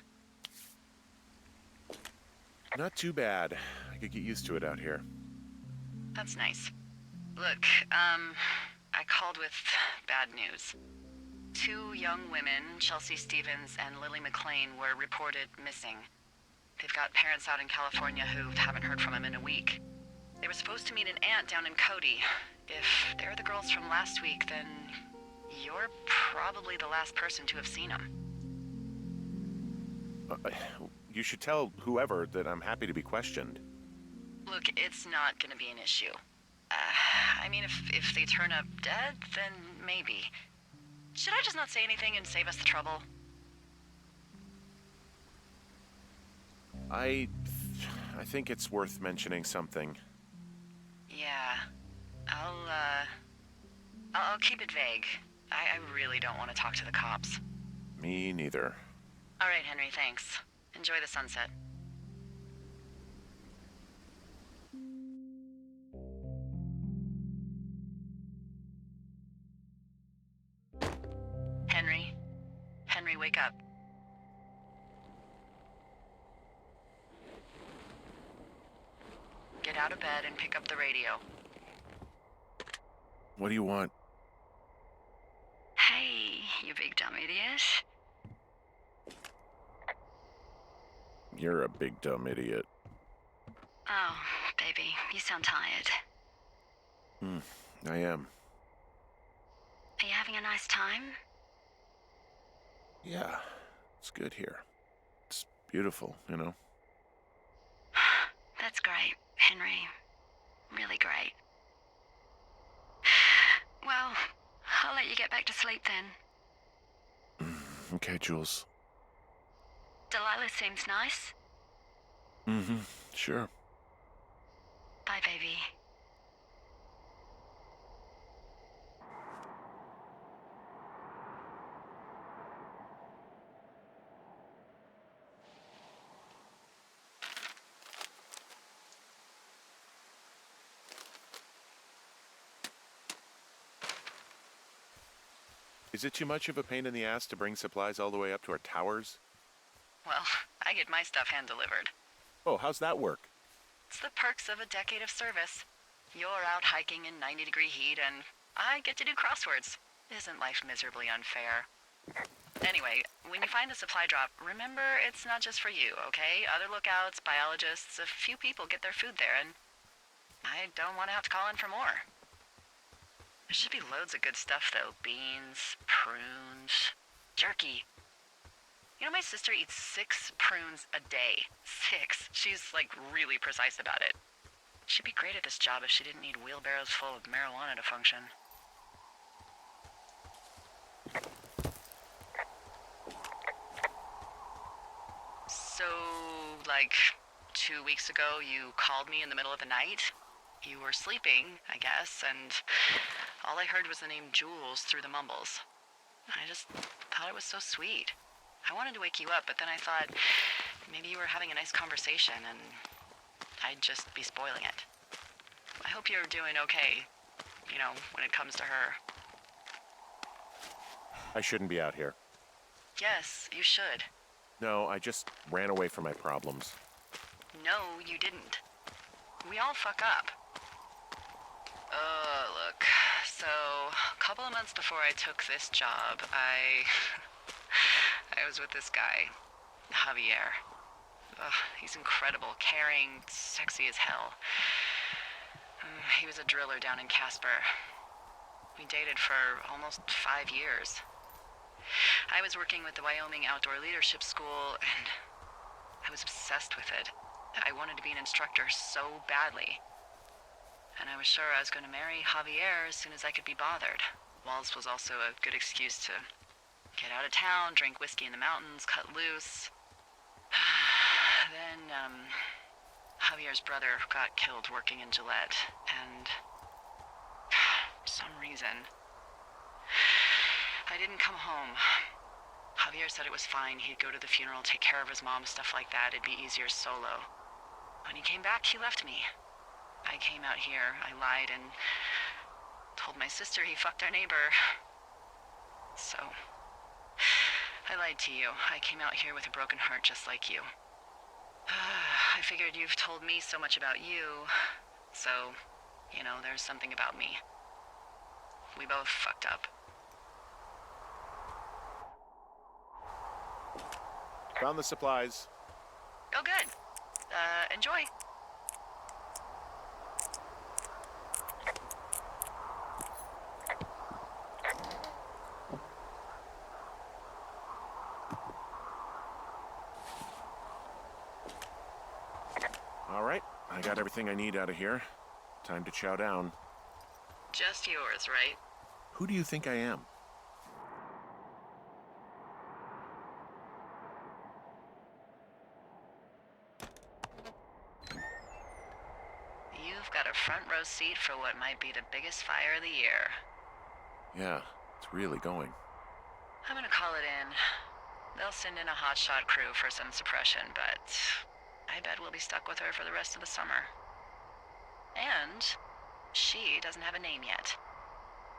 Not too bad. I could get used to it out here. That's nice. Look, I called with bad news. 2 young women, Chelsea Stevens and Lily McLean, were reported missing. They've got parents out in California who haven't heard from them in a week. They were supposed to meet an aunt down in Cody. If they're the girls from last week, then you're probably the last person to have seen them. You should tell whoever that I'm happy to be questioned. Look, it's not gonna be an issue. I mean, if they turn up dead, then maybe. Should I just not say anything and save us the trouble? I think it's worth mentioning something. Yeah. I'll keep it vague. I really don't want to talk to the cops. Me neither. All right, Henry, thanks. Enjoy the sunset. Henry? Henry, wake up. Get out of bed and pick up the radio. What do you want? Hey, you big dumb idiot. You're a big dumb idiot. Oh, baby, you sound tired. I am. Are you having a nice time? Yeah, it's good here. It's beautiful, you know? That's great, Henry. Really great. Well, I'll let you get back to sleep then. Okay, Jules. Delilah seems nice. Sure. Bye, baby. Is it too much of a pain in the ass to bring supplies all the way up to our towers? Well, I get my stuff hand-delivered. Oh, how's that work? It's the perks of a decade of service. You're out hiking in 90-degree heat, and I get to do crosswords. Isn't life miserably unfair? Anyway, when you find a supply drop, remember it's not just for you, okay? Other lookouts, biologists, a few people get their food there, and I don't want to have to call in for more. There should be loads of good stuff, though. Beans, prunes, jerky. You know, my sister eats 6 prunes a day. 6. She's, like, really precise about it. She'd be great at this job if she didn't need wheelbarrows full of marijuana to function. So, like, 2 weeks ago, you called me in the middle of the night? You were sleeping, I guess, and all I heard was the name Jules through the mumbles. I just thought it was so sweet. I wanted to wake you up, but then I thought maybe you were having a nice conversation and I'd just be spoiling it. I hope you're doing okay, you know, when it comes to her. I shouldn't be out here. Yes, you should. No, I just ran away from my problems. No, you didn't. We all fuck up. Look. So, a couple of months before I took this job, I was with this guy, Javier. He's incredible, caring, sexy as hell. He was a driller down in Casper. We dated for almost 5 years. I was working with the Wyoming Outdoor Leadership School, and I was obsessed with it. I wanted to be an instructor so badly. And I was sure I was going to marry Javier as soon as I could be bothered. Walls was also a good excuse to get out of town, drink whiskey in the mountains, cut loose. Then, Javier's brother got killed working in Gillette, and for some reason, I didn't come home. Javier said it was fine. He'd go to the funeral, take care of his mom, stuff like that. It'd be easier solo. When he came back, he left me. I came out here, I lied, and told my sister he fucked our neighbor. So, I lied to you. I came out here with a broken heart just like you. I figured you've told me so much about you, so, there's something about me. We both fucked up. Found the supplies. Oh, good. Enjoy. All right, I got everything I need out of here. Time to chow down. Just yours, right? Who do you think I am? You've got a front row seat for what might be the biggest fire of the year. Yeah, it's really going. I'm gonna call it in. They'll send in a hotshot crew for some suppression, but I bet we'll be stuck with her for the rest of the summer. And she doesn't have a name yet.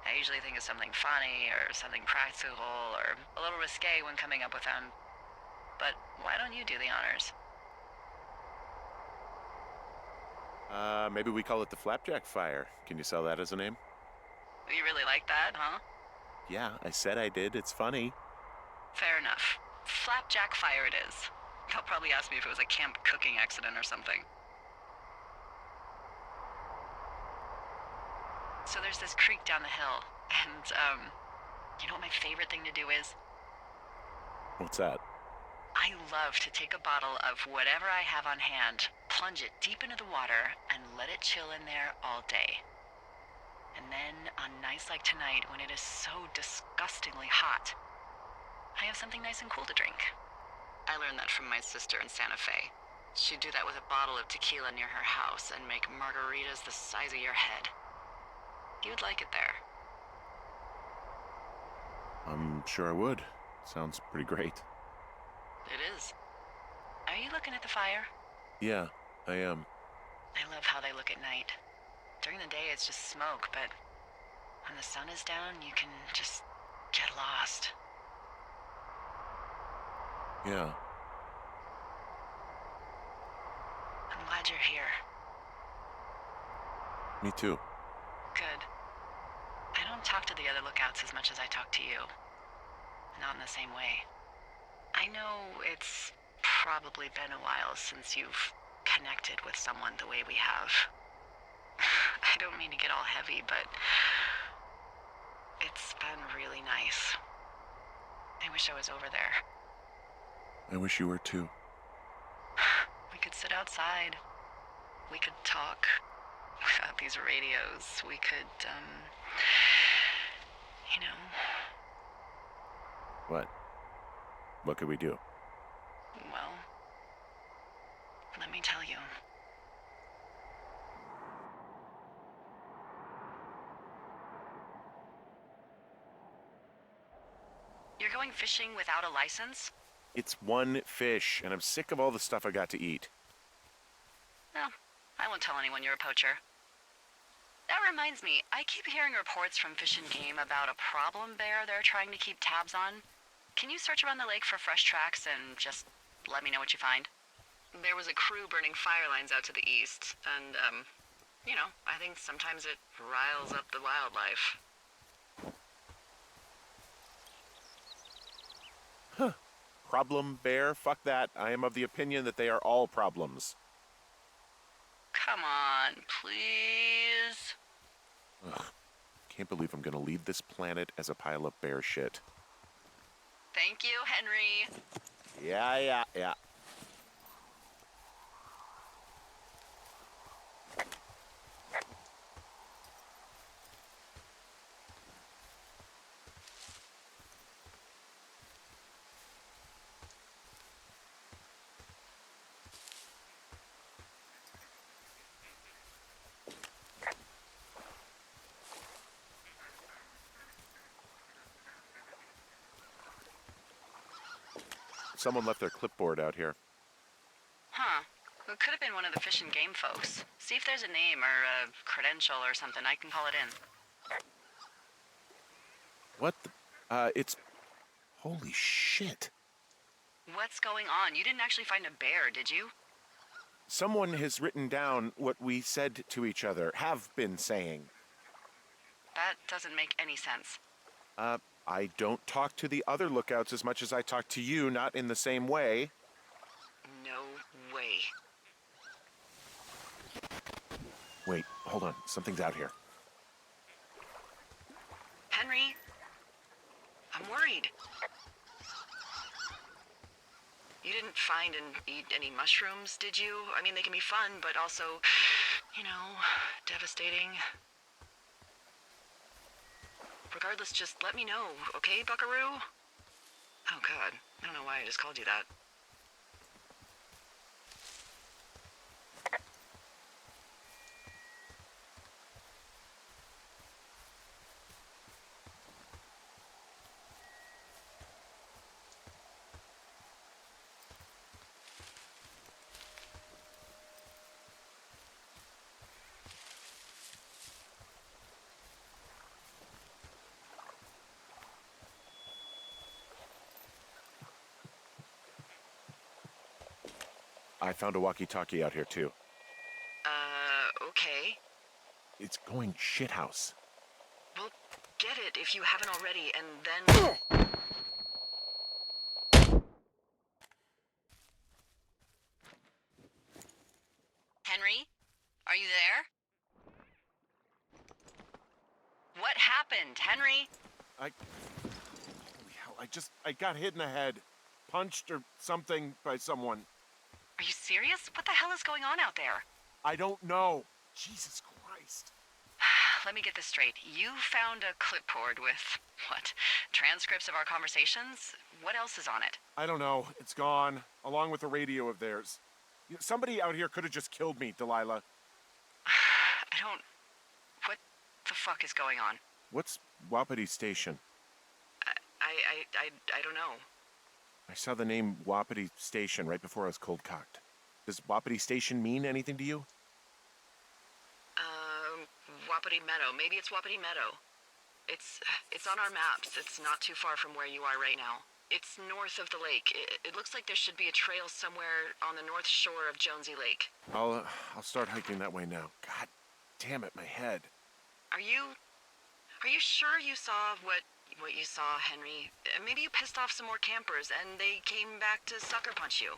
I usually think of something funny or something practical or a little risque when coming up with them. But why don't you do the honors? Maybe we call it the Flapjack Fire. Can you sell that as a name? You really like that, huh? Yeah, I said I did. It's funny. Fair enough. Flapjack Fire it is. They'll probably ask me if it was a camp cooking accident or something. So there's this creek down the hill, and, you know what my favorite thing to do is? What's that? I love to take a bottle of whatever I have on hand, plunge it deep into the water, and let it chill in there all day. And then, on nights like tonight, when it is so disgustingly hot, I have something nice and cool to drink. I learned that from my sister in Santa Fe. She'd do that with a bottle of tequila near her house and make margaritas the size of your head. You'd like it there. I'm sure I would. Sounds pretty great. It is. Are you looking at the fire? Yeah, I am. I love how they look at night. During the day, it's just smoke, but when the sun is down, you can just get lost. Yeah. I'm glad you're here. Me too. Good. I don't talk to the other lookouts as much as I talk to you. Not in the same way. I know it's probably been a while since you've connected with someone the way we have. I don't mean to get all heavy, but it's been really nice. I wish I was over there. I wish you were too. We could sit outside. We could talk without these radios. We could, you know. What? What could we do? Well, let me tell you. You're going fishing without a license? It's one fish, and I'm sick of all the stuff I got to eat. No, I won't tell anyone you're a poacher. That reminds me, I keep hearing reports from Fish and Game about a problem bear they're trying to keep tabs on. Can you search around the lake for fresh tracks and just let me know what you find? There was a crew burning fire lines out to the east, and, You know, I think sometimes it riles up the wildlife. Problem bear? Fuck that. I am of the opinion that they are all problems. Come on, please. Ugh. Can't believe I'm gonna leave this planet as a pile of bear shit. Thank you, Henry. Yeah. Someone left their clipboard out here. Huh. It could have been one of the Fish and Game folks. See if there's a name or a credential or something. I can call it in. What the? It's... Holy shit. What's going on? You didn't actually find a bear, did you? Someone has written down what we said to each other, have been saying. That doesn't make any sense. I don't talk to the other lookouts as much as I talk to you, not in the same way. No way. Wait, hold on. Something's out here. Henry? I'm worried. You didn't find and eat any mushrooms, did you? I mean, they can be fun, but also, you know, devastating. Regardless, just let me know, okay, buckaroo? Oh, God. I don't know why I just called you that. I found a walkie-talkie out here, too. Okay. It's going shithouse. Well, get it if you haven't already, and then... Henry? Are you there? What happened, Henry? Holy hell, I got hit in the head. Punched or something by someone. Are you serious? What the hell is going on out there? I don't know. Jesus Christ. Let me get this straight. You found a clipboard with, what, transcripts of our conversations? What else is on it? I don't know. It's gone, along with the radio of theirs. Somebody out here could have just killed me, Delilah. What the fuck is going on? What's Wapiti Station? I don't know. I saw the name Wapiti Station right before I was cold-cocked. Does Wapiti Station mean anything to you? Wapiti Meadow. Maybe it's Wapiti Meadow. It's on our maps. It's not too far from where you are right now. It's north of the lake. It looks like there should be a trail somewhere on the north shore of Jonesy Lake. I'll start hiking that way now. God damn it, my head. Are you sure you saw what you saw, Henry? Maybe you pissed off some more campers and they came back to sucker punch you.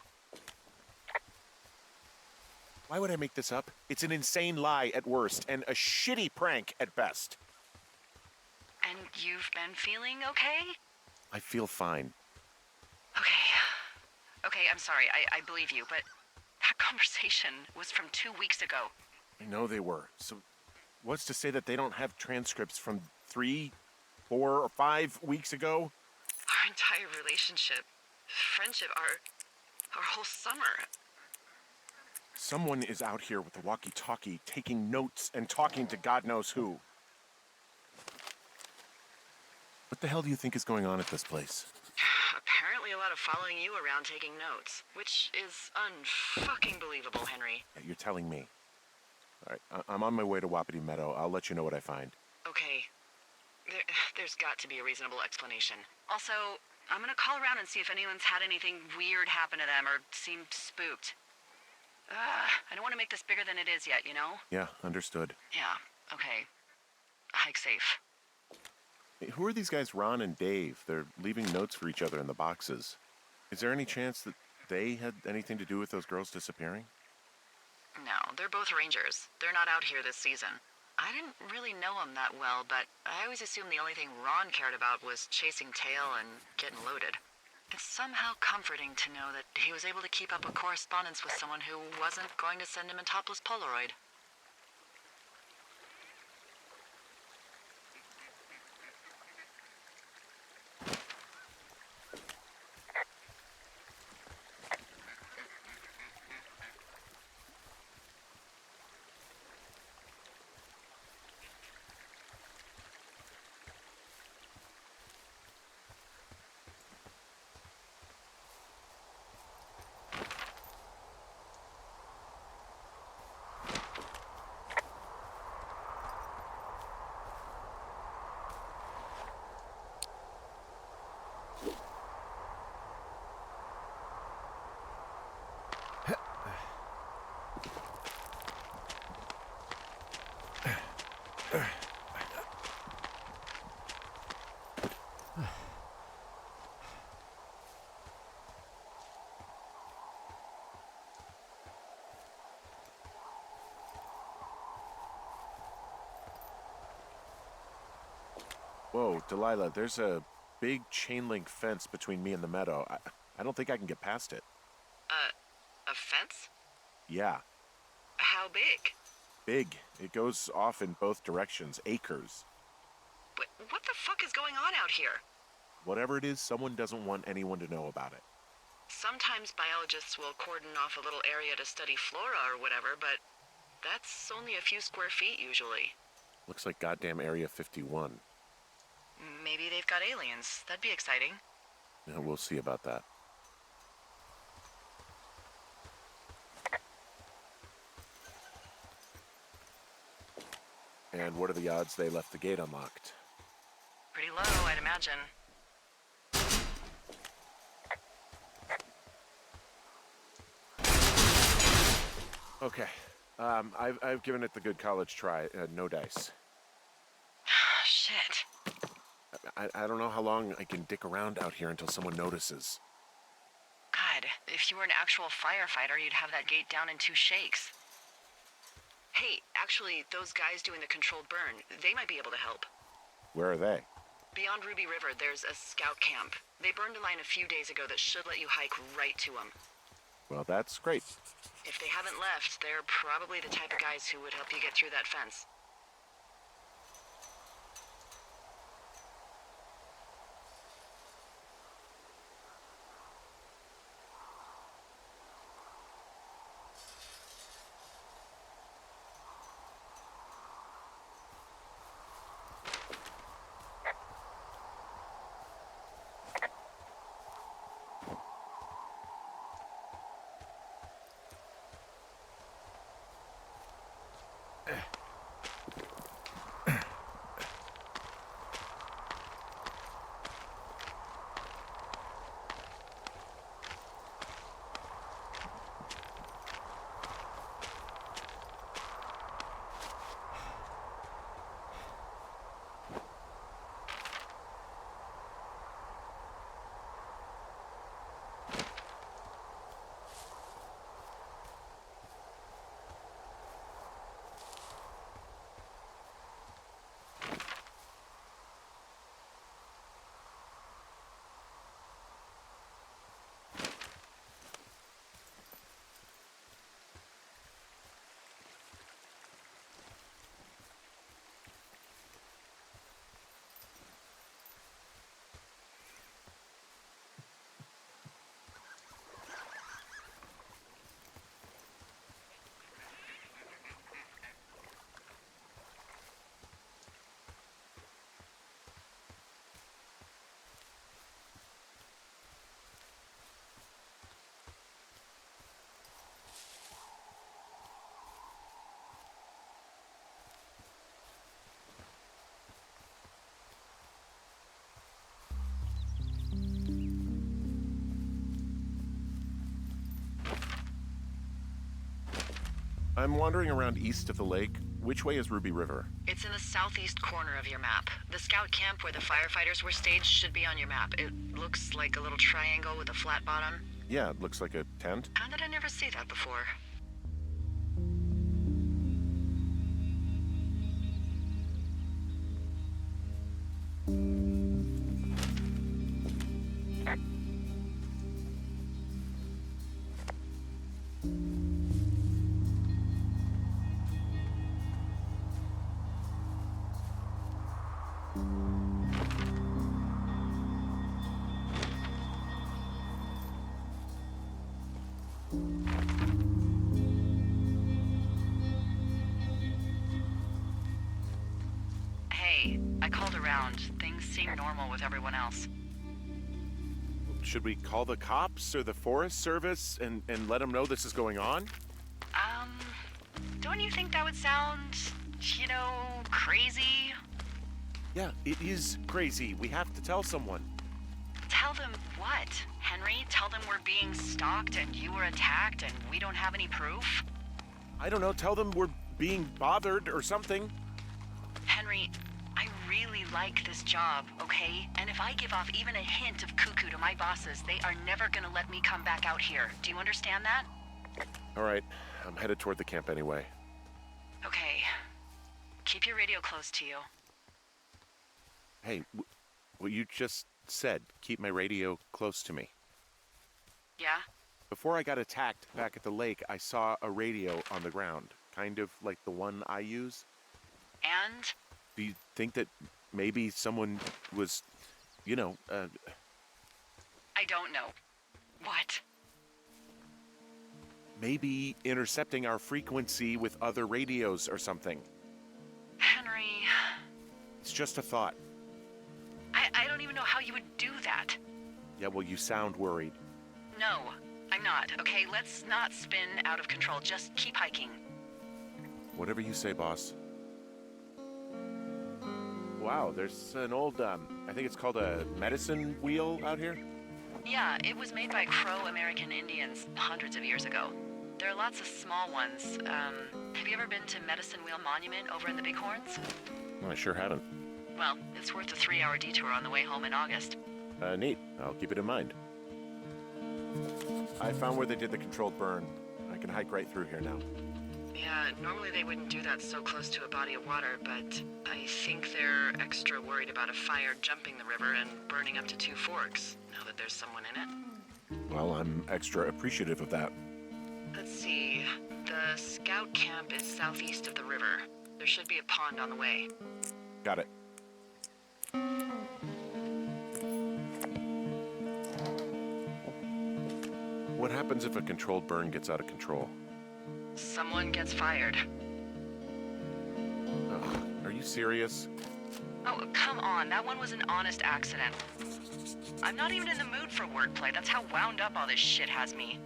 Why would I make this up? It's an insane lie at worst, and a shitty prank at best. And you've been feeling okay? I feel fine. Okay, I'm sorry. I believe you, but that conversation was from 2 weeks ago. I know they were. So what's to say that they don't have transcripts from 3, 4, or 5 weeks ago? Our entire relationship, friendship, our whole summer. Someone is out here with a walkie-talkie, taking notes and talking to God knows who. What the hell do you think is going on at this place? Apparently a lot of following you around taking notes, which is unfucking believable, Henry. Yeah, you're telling me. All right, I'm on my way to Wapiti Meadow. I'll let you know what I find. Okay. There's got to be a reasonable explanation. Also, I'm gonna call around and see if anyone's had anything weird happen to them or seemed spooked. I don't want to make this bigger than it is yet, you know? Yeah, understood. Yeah, okay. Hike safe. Hey, who are these guys, Ron and Dave? They're leaving notes for each other in the boxes. Is there any chance that they had anything to do with those girls disappearing? No, they're both rangers. They're not out here this season. I didn't really know them that well, but I always assumed the only thing Ron cared about was chasing tail and getting loaded. It's somehow comforting to know that he was able to keep up a correspondence with someone who wasn't going to send him a topless Polaroid. Whoa, Delilah, there's a big chain link fence between me and the meadow. I don't think I can get past it. A fence? Yeah, How big? big. It goes off in both directions, acres. What the fuck is going on out here? Whatever it is, someone doesn't want anyone to know about it. Sometimes biologists will cordon off a little area to study flora or whatever, but that's only a few square feet usually. Looks like goddamn Area 51. Maybe they've got aliens. That'd be exciting. Yeah, we'll see about that. And what are the odds they left the gate unlocked? Pretty low, I'd imagine. Okay. I've given it the good college try. No dice. Shit. I don't know how long I can dick around out here until someone notices. God, if you were an actual firefighter, you'd have that gate down in 2 shakes. Hey, actually, those guys doing the controlled burn, they might be able to help. Where are they? Beyond Ruby River, there's a scout camp. They burned a line a few days ago that should let you hike right to them. Well, that's great. If they haven't left, they're probably the type of guys who would help you get through that fence. I'm wandering around east of the lake. Which way is Ruby River? It's in the southeast corner of your map. The scout camp where the firefighters were staged should be on your map. It looks like a little triangle with a flat bottom. Yeah, it looks like a tent. How did I never see that before? Hey, I called around. Things seem normal with everyone else. Should we call the cops or the Forest Service and let them know this is going on? Don't you think that would sound, crazy? Yeah, it is crazy. We have to tell someone. Tell them what, Henry? Tell them we're being stalked and you were attacked and we don't have any proof? I don't know, tell them we're being bothered or something. Henry, I really like this job, okay? And if I give off even a hint of cuckoo to my bosses, they are never gonna let me come back out here. Do you understand that? All right, I'm headed toward the camp anyway. Okay. Keep your radio close to you. Hey, what you just said, keep my radio close to me. Yeah? Before I got attacked back at the lake, I saw a radio on the ground, kind of like the one I use. And? Do you think that maybe someone was, I don't know. What? maybe intercepting our frequency with other radios or something? Henry... It's just a thought. I don't even know how you would do that. Yeah, well, you sound worried. No, I'm not, okay? Let's not spin out of control. Just keep hiking. Whatever you say, boss. Wow, there's an old, I think it's called a medicine wheel out here. Yeah, it was made by Crow American Indians hundreds of years ago. There are lots of small ones. Have you ever been to Medicine Wheel Monument over in the Bighorns? I sure haven't. Well, it's worth a 3-hour detour on the way home in August. Neat. I'll keep it in mind. I found where they did the controlled burn. I can hike right through here now. Yeah, normally they wouldn't do that so close to a body of water, but I think they're extra worried about a fire jumping the river and burning up to 2 forks, now that there's someone in it. Well, I'm extra appreciative of that. Let's see. The scout camp is southeast of the river. There should be a pond on the way. Got it. What happens if a controlled burn gets out of control? Someone gets fired. Ugh, are you serious? Oh, come on. That one was an honest accident. I'm not even in the mood for wordplay. That's how wound up all this shit has me.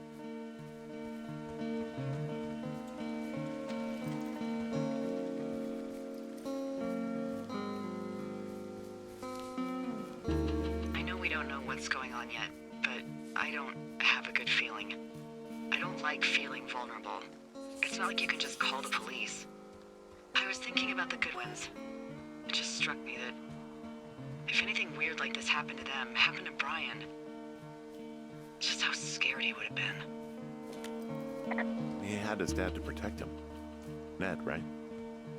I know we don't know what's going on yet, but I don't have a good feeling. I don't like feeling vulnerable. It's not like you can just call the police. I was thinking about the Goodwins. It just struck me that if anything weird like this happened to them, happened to Brian, just how scared he would have been. He had his dad to protect him. Ned, right?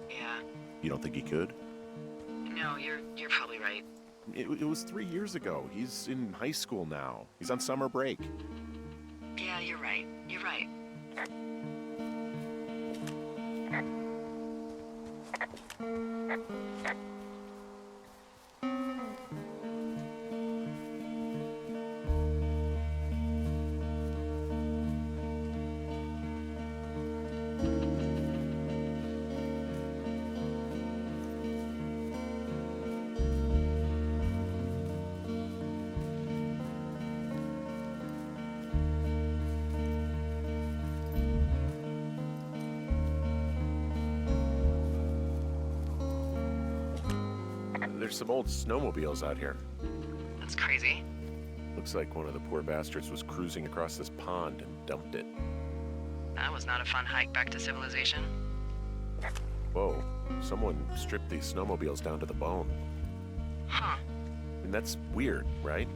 Yeah. You don't think he could? No, you're probably right. It was 3 years ago. He's in high school now. He's on summer break. Yeah, you're right. You're right. There's some old snowmobiles out here. That's crazy. Looks like one of the poor bastards was cruising across this pond and dumped it. That was not a fun hike back to civilization. Whoa, someone stripped these snowmobiles down to the bone. Huh. And that's weird, right?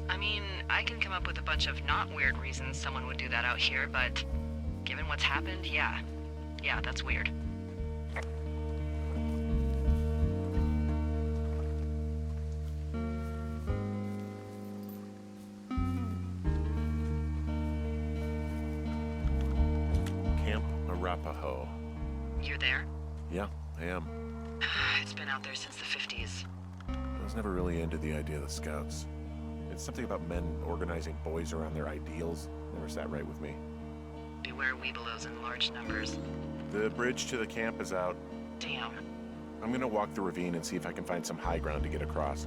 I mean, I can come up with a bunch of not weird reasons someone would do that out here, but given what's happened, yeah. Yeah, that's weird. Camp Arapaho. You're there? Yeah, I am. It's been out there since the 50s. I was never really into the idea of the Scouts. It's something about men organizing boys around their ideals. Never sat right with me. Beware weebelows in large numbers. The bridge to the camp is out. Damn. I'm gonna walk the ravine and see if I can find some high ground to get across.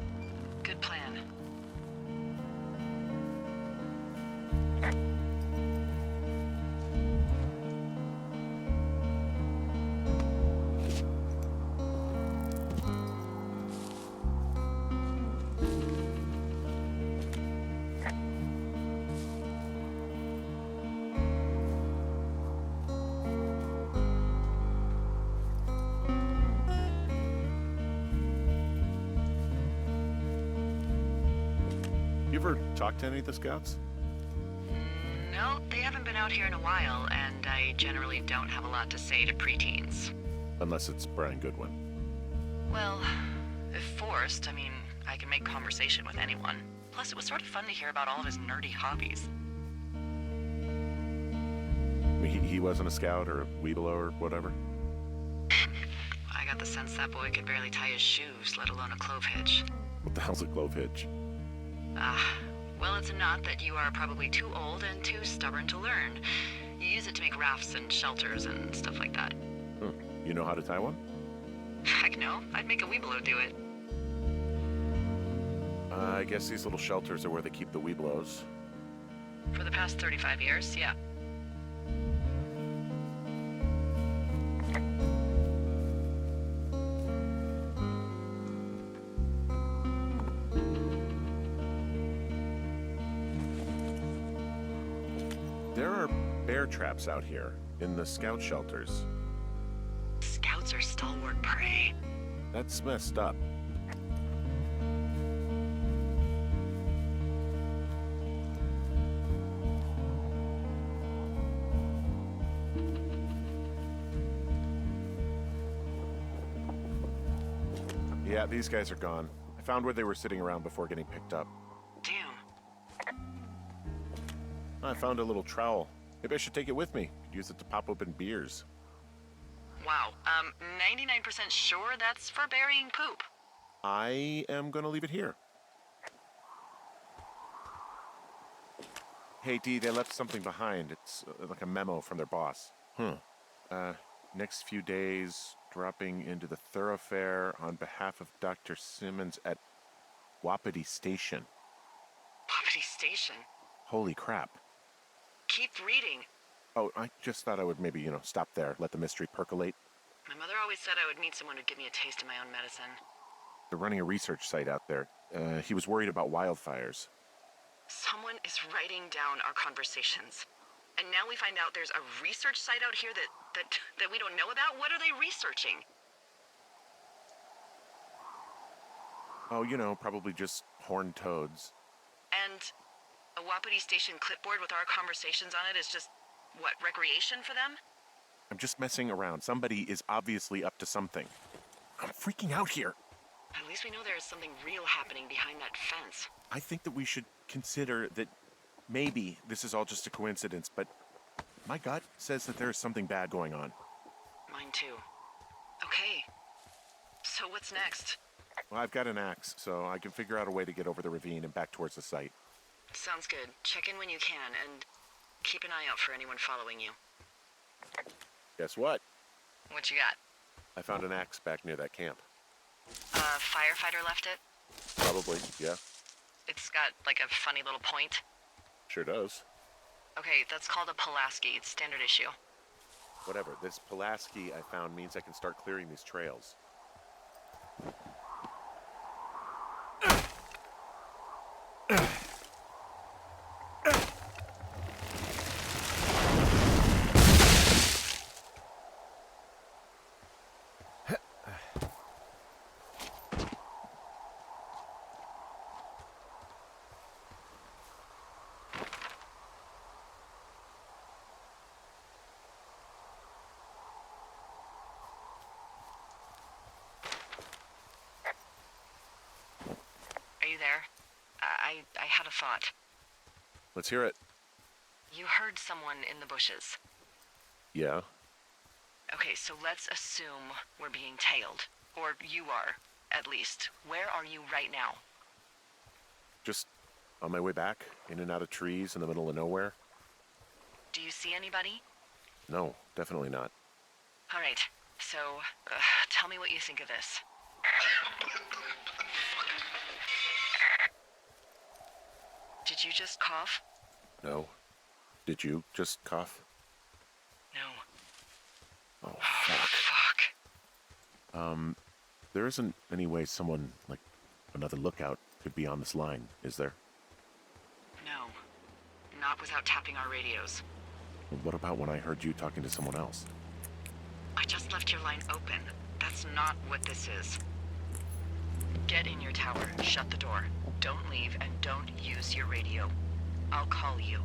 Good plan. You ever talk to any of the Scouts? No, they haven't been out here in a while, and I generally don't have a lot to say to preteens. Unless it's Brian Goodwin. Well, if forced, I mean, I can make conversation with anyone. Plus, it was sort of fun to hear about all of his nerdy hobbies. I mean, he wasn't a Scout or a Weebelo or whatever? I got the sense that boy could barely tie his shoes, let alone a clove hitch. What the hell's a clove hitch? Well, it's a knot that you are probably too old and too stubborn to learn. You use it to make rafts and shelters and stuff like that. You know how to tie one? Heck no, I'd make a Weebelo do it. I guess these little shelters are where they keep the Weebelos. For the past 35 years, yeah. There are bear traps out here in the Scout shelters. Scouts are stalwart prey. That's messed up. Yeah, these guys are gone. I found where they were sitting around before getting picked up. Damn. I found a little trowel. Maybe I should take it with me. Could use it to pop open beers. Wow. 99% sure that's for burying poop. I am gonna leave it here. Hey, Dee, they left something behind. It's like a memo from their boss. Next few days, dropping into the thoroughfare on behalf of Dr. Simmons at Wapiti Station. Wapiti Station? Holy crap. Keep reading. Oh, I just thought I would maybe, stop there, let the mystery percolate. My mother always said I would meet someone who'd give me a taste of my own medicine. They're running a research site out there. He was worried about wildfires. Someone is writing down our conversations. And now we find out there's a research site out here that we don't know about? What are they researching? Oh, probably just horned toads. And a Wapiti Station clipboard with our conversations on it is just, what, recreation for them? I'm just messing around. Somebody is obviously up to something. I'm freaking out here. At least we know there is something real happening behind that fence. I think that we should consider that maybe this is all just a coincidence, but my gut says that there is something bad going on. Mine too. Okay. So what's next? Well, I've got an axe, so I can figure out a way to get over the ravine and back towards the site. Sounds good. Check in when you can, and keep an eye out for anyone following you. Guess what? What you got? I found an axe back near that camp. A firefighter left it? Probably, yeah. It's got, like, a funny little point. Sure does. Okay, that's called a Pulaski. It's standard issue. Whatever. This Pulaski I found means I can start clearing these trails. you there? I had a thought. Let's hear it. You heard someone in the bushes. Yeah? Okay, so let's assume we're being tailed. Or you are, at least. Where are you right now? Just on my way back, in and out of trees in the middle of nowhere? Do you see anybody? No, definitely not. All right, so tell me what you think of this. Did you just cough? No. Did you just cough? No. Oh, fuck. Fuck. There isn't any way someone, like, another lookout could be on this line, is there? No. Not without tapping our radios. What about when I heard you talking to someone else? I just left your line open. That's not what this is. Get in your tower, shut the door. Don't leave, and don't use your radio. I'll call you.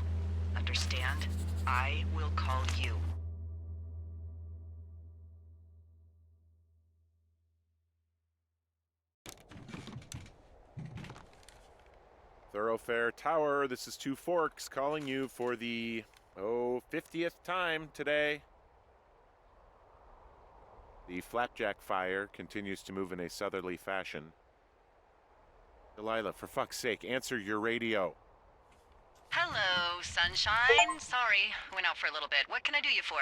Understand? I will call you. Thoroughfare Tower, this is Two Forks calling you for the, 50th time today. The flapjack fire continues to move in a southerly fashion. Delilah, for fuck's sake, answer your radio. Hello, sunshine. Sorry, went out for a little bit. What can I do you for?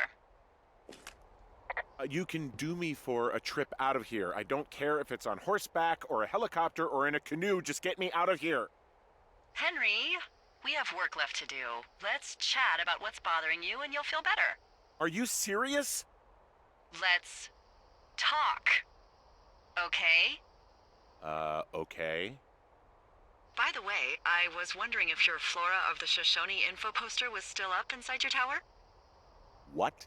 You can do me for a trip out of here. I don't care if it's on horseback or a helicopter or in a canoe. Just get me out of here. Henry, we have work left to do. Let's chat about what's bothering you and you'll feel better. Are you serious? Let's talk. Okay? Okay. By the way, I was wondering if your Flora of the Shoshone info poster was still up inside your tower? What?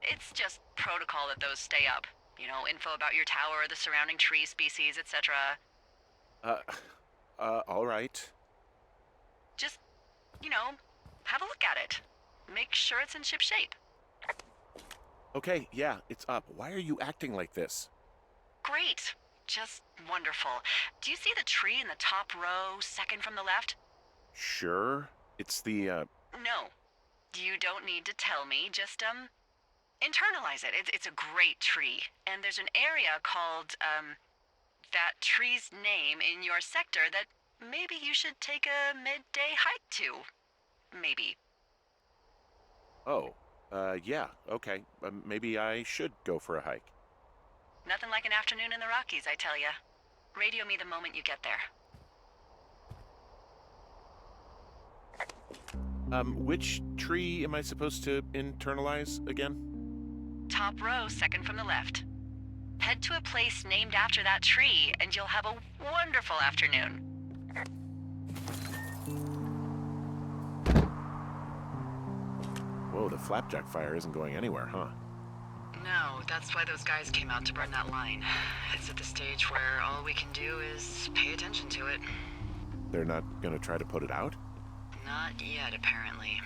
It's just protocol that those stay up. You know, info about your tower, the surrounding tree species, etc. All right. Just, have a look at it. Make sure it's in ship shape. Okay, yeah, it's up. Why are you acting like this? Great. Just wonderful. Do you see the tree in the top row, second from the left? Sure. It's the, No. You don't need to tell me. Just, internalize it. It's a great tree. And there's an area called, that tree's name in your sector that maybe you should take a midday hike to. Maybe. Oh, yeah, okay. Maybe I should go for a hike. Nothing like an afternoon in the Rockies, I tell ya. Radio me the moment you get there. Which tree am I supposed to internalize again? Top row, second from the left. Head to a place named after that tree, and you'll have a wonderful afternoon. Whoa, the flapjack fire isn't going anywhere, huh? No, that's why those guys came out to burn that line. It's at the stage where all we can do is pay attention to it. They're not gonna try to put it out? Not yet, apparently.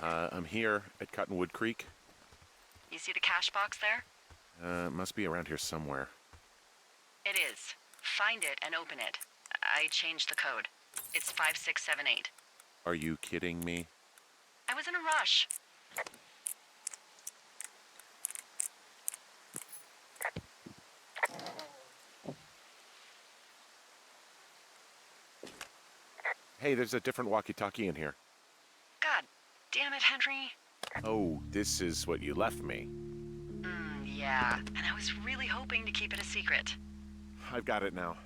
I'm here at Cottonwood Creek. You see the cash box there? It must be around here somewhere. It is. Find it and open it. I changed the code. It's 5678. Are you kidding me? I was in a rush. Hey, there's a different walkie-talkie in here. God damn it, Henry. Oh, this is what you left me. Yeah. And I was really hoping to keep it a secret. I've got it now.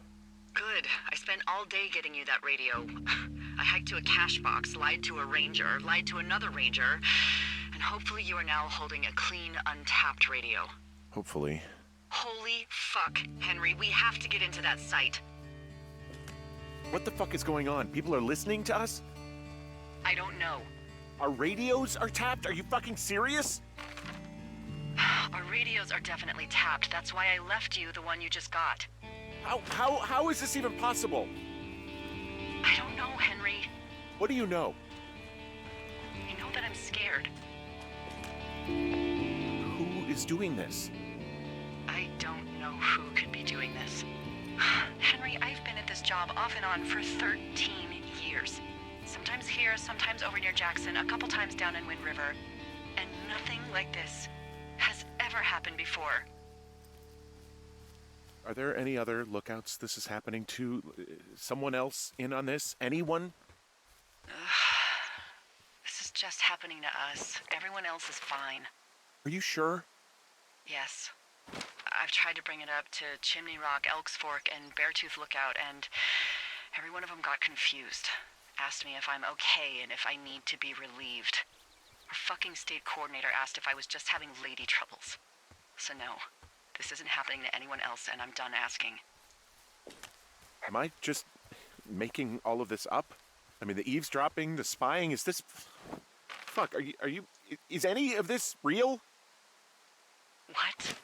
Good. I spent all day getting you that radio. I hiked to a cash box, lied to a ranger, lied to another ranger, and hopefully you are now holding a clean, untapped radio. Hopefully. Holy fuck, Henry, we have to get into that site. What the fuck is going on? People are listening to us? I don't know. Our radios are tapped? Are you fucking serious? Our radios are definitely tapped. That's why I left you the one you just got. How is this even possible? I don't know, Henry. What do you know? I know that I'm scared. Who is doing this? I don't know who could be doing this. Henry, I've been at this job off and on for 13 years. Sometimes here, sometimes over near Jackson, a couple times down in Wind River. And nothing like this has ever happened before. Are there any other lookouts this is happening to? Someone else in on this? Anyone? This is just happening to us. Everyone else is fine. Are you sure? Yes. I've tried to bring it up to Chimney Rock, Elks Fork, and Beartooth Lookout, and every one of them got confused. Asked me if I'm okay and if I need to be relieved. Our fucking state coordinator asked if I was just having lady troubles. So no, this isn't happening to anyone else, and I'm done asking. Am I just making all of this up? I mean, the eavesdropping, the spying, is this... Fuck, are you... Is any of this real? What?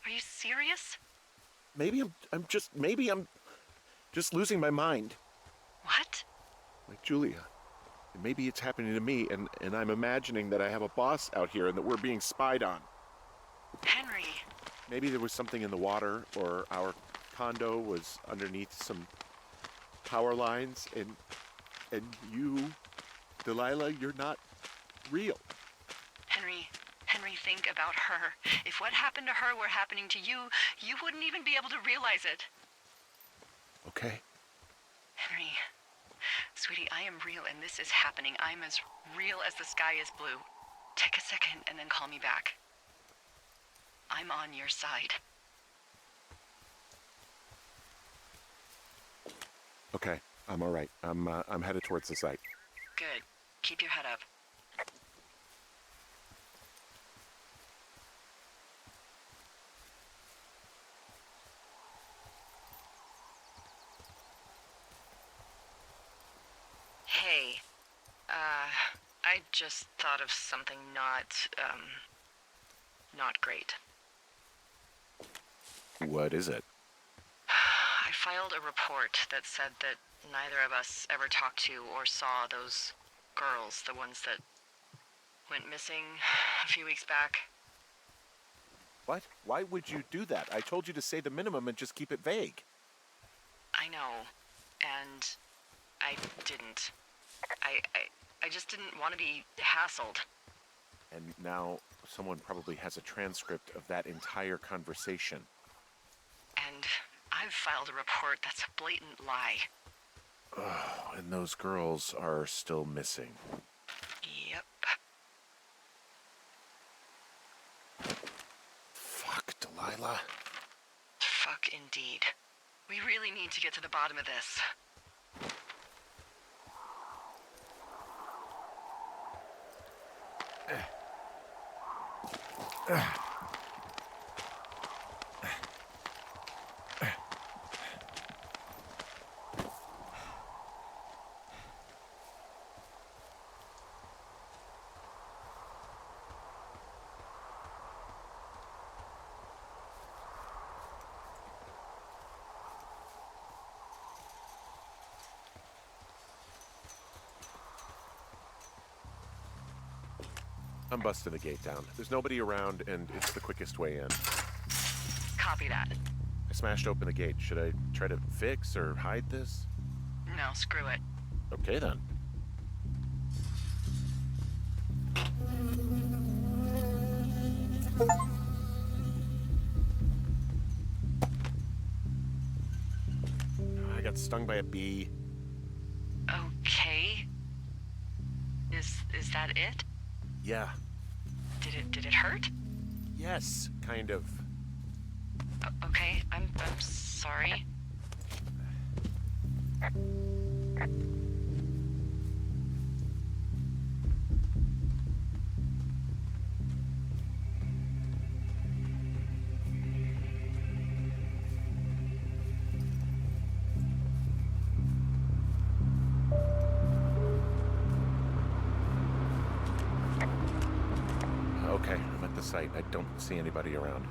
Are you serious? Maybe I'm just losing my mind. What? Like Julia. And maybe it's happening to me, and I'm imagining that I have a boss out here and that we're being spied on. Henry. Maybe there was something in the water, or our condo was underneath some power lines, and you, Delilah, you're not real. Henry, think about her. If what happened to her were happening to you, you wouldn't even be able to realize it. Okay. Henry, sweetie, I am real and this is happening. I'm as real as the sky is blue. Take a second and then call me back. I'm on your side. Okay, I'm all right. I'm headed towards the site. Good. Keep your head up. Hey, I just thought of something not great. What is it? I filed a report that said that neither of us ever talked to or saw those girls, the ones that went missing a few weeks back. What? Why would you do that? I told you to say the minimum and just keep it vague. I know, and I didn't. I just didn't want to be hassled. And now someone probably has a transcript of that entire conversation. And I've filed a report that's a blatant lie. Oh, and those girls are still missing. Yep. Fuck, Delilah. Fuck indeed. We really need to get to the bottom of this. I'm busting the gate down. There's nobody around, and it's the quickest way in. Copy that. I smashed open the gate. Should I try to fix or hide this? No, screw it. Okay, then. I got stung by a bee. Okay. Is that it? Yeah. Did it hurt? Yes, kind of. Okay, I'm sorry. Okay, I'm at the site. I don't see anybody around.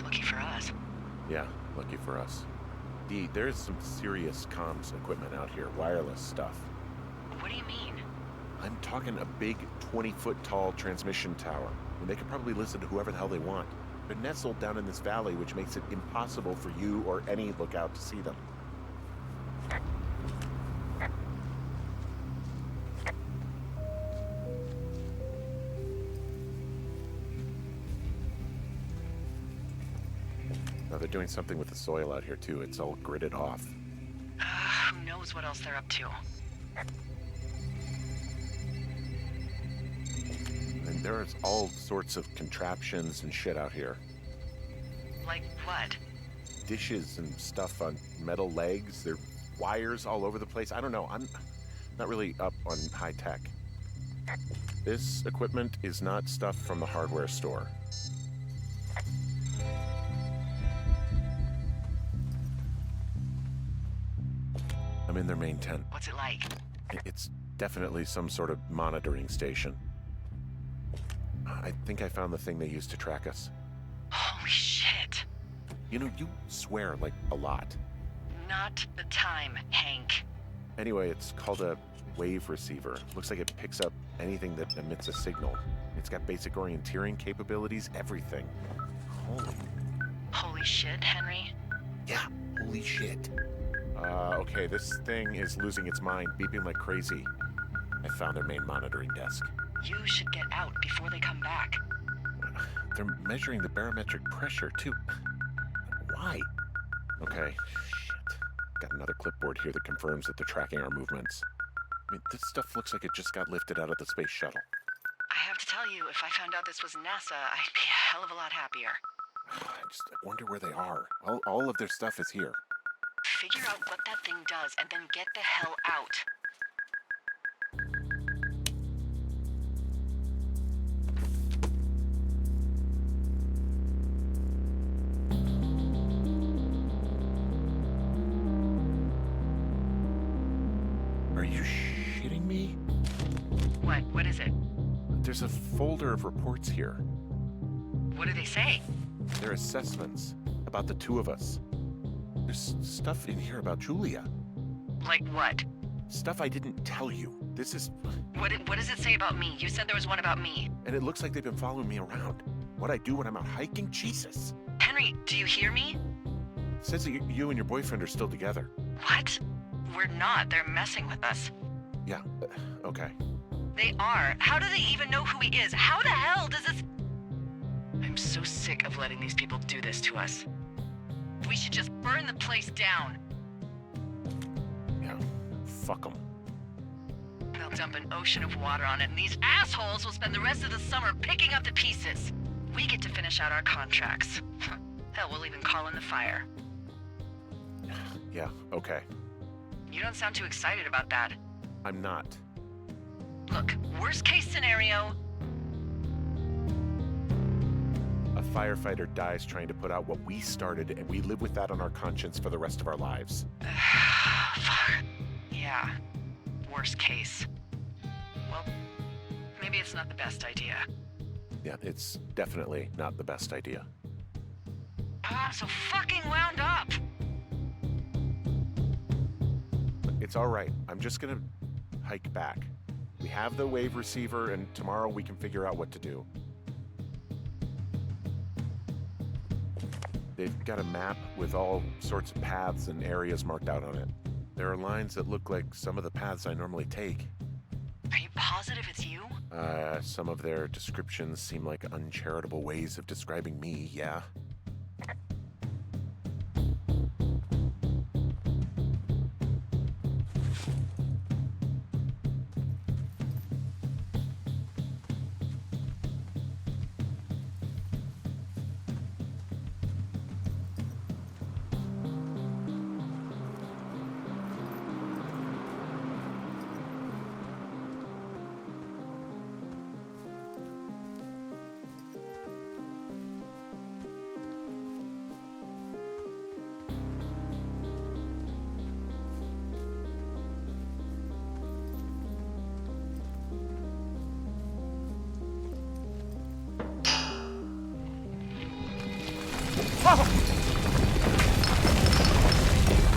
Lucky for us. Yeah, lucky for us. There's some serious comms equipment out here, wireless stuff. What do you mean? I'm talking a big 20-foot tall transmission tower. And they could probably listen to whoever the hell they want. They're nestled down in this valley, which makes it impossible for you or any lookout to see them. Now they're doing something with the soil out here too. It's all gridded off. Who knows what else they're up to? And there's all sorts of contraptions and shit out here. Like what? Dishes and stuff on metal legs. There are wires all over the place. I don't know. I'm not really up on high tech. This equipment is not stuff from the hardware store. I'm in their main tent. What's it like? It's definitely some sort of monitoring station. I think I found the thing they used to track us. Holy shit. You know, you swear like a lot. Not the time, Hank. Anyway, it's called a wave receiver. Looks like it picks up anything that emits a signal. It's got basic orienteering capabilities, everything. Holy shit, Henry. Yeah, holy shit. Okay, this thing is losing its mind, beeping like crazy. I found their main monitoring desk. You should get out before they come back. They're measuring the barometric pressure, too. Why? Okay, shit. Got another clipboard here that confirms that they're tracking our movements. I mean, this stuff looks like it just got lifted out of the space shuttle. I have to tell you, if I found out this was NASA, I'd be a hell of a lot happier. I wonder where they are. All of their stuff is here. Figure out what that thing does and then get the hell out. Are you shitting me? What is it? There's a folder of reports here. What do they say? They're assessments about the two of us. There's stuff in here about Julia. Like what? Stuff I didn't tell you. This is... What does it say about me? You said there was one about me. And it looks like they've been following me around. What I do when I'm out hiking? Jesus. Henry, do you hear me? It says that you and your boyfriend are still together. What? We're not. They're messing with us. Yeah, okay. They are. How do they even know who he is? How the hell does this... I'm so sick of letting these people do this to us. We should just burn the place down. Yeah, fuck them. They'll dump an ocean of water on it, and these assholes will spend the rest of the summer picking up the pieces. We get to finish out our contracts. Hell, we'll even call in the fire. Yeah, okay. You don't sound too excited about that. I'm not. Look, worst case scenario... A firefighter dies trying to put out what we started, and we live with that on our conscience for the rest of our lives. Fuck. Yeah. Worst case. Well, maybe it's not the best idea. Yeah, it's definitely not the best idea. I'm so fucking wound up! It's all right. I'm just gonna hike back. We have the wave receiver, and tomorrow we can figure out what to do. They've got a map with all sorts of paths and areas marked out on it. There are lines that look like some of the paths I normally take. Are you positive it's you? Some of their descriptions seem like uncharitable ways of describing me, yeah.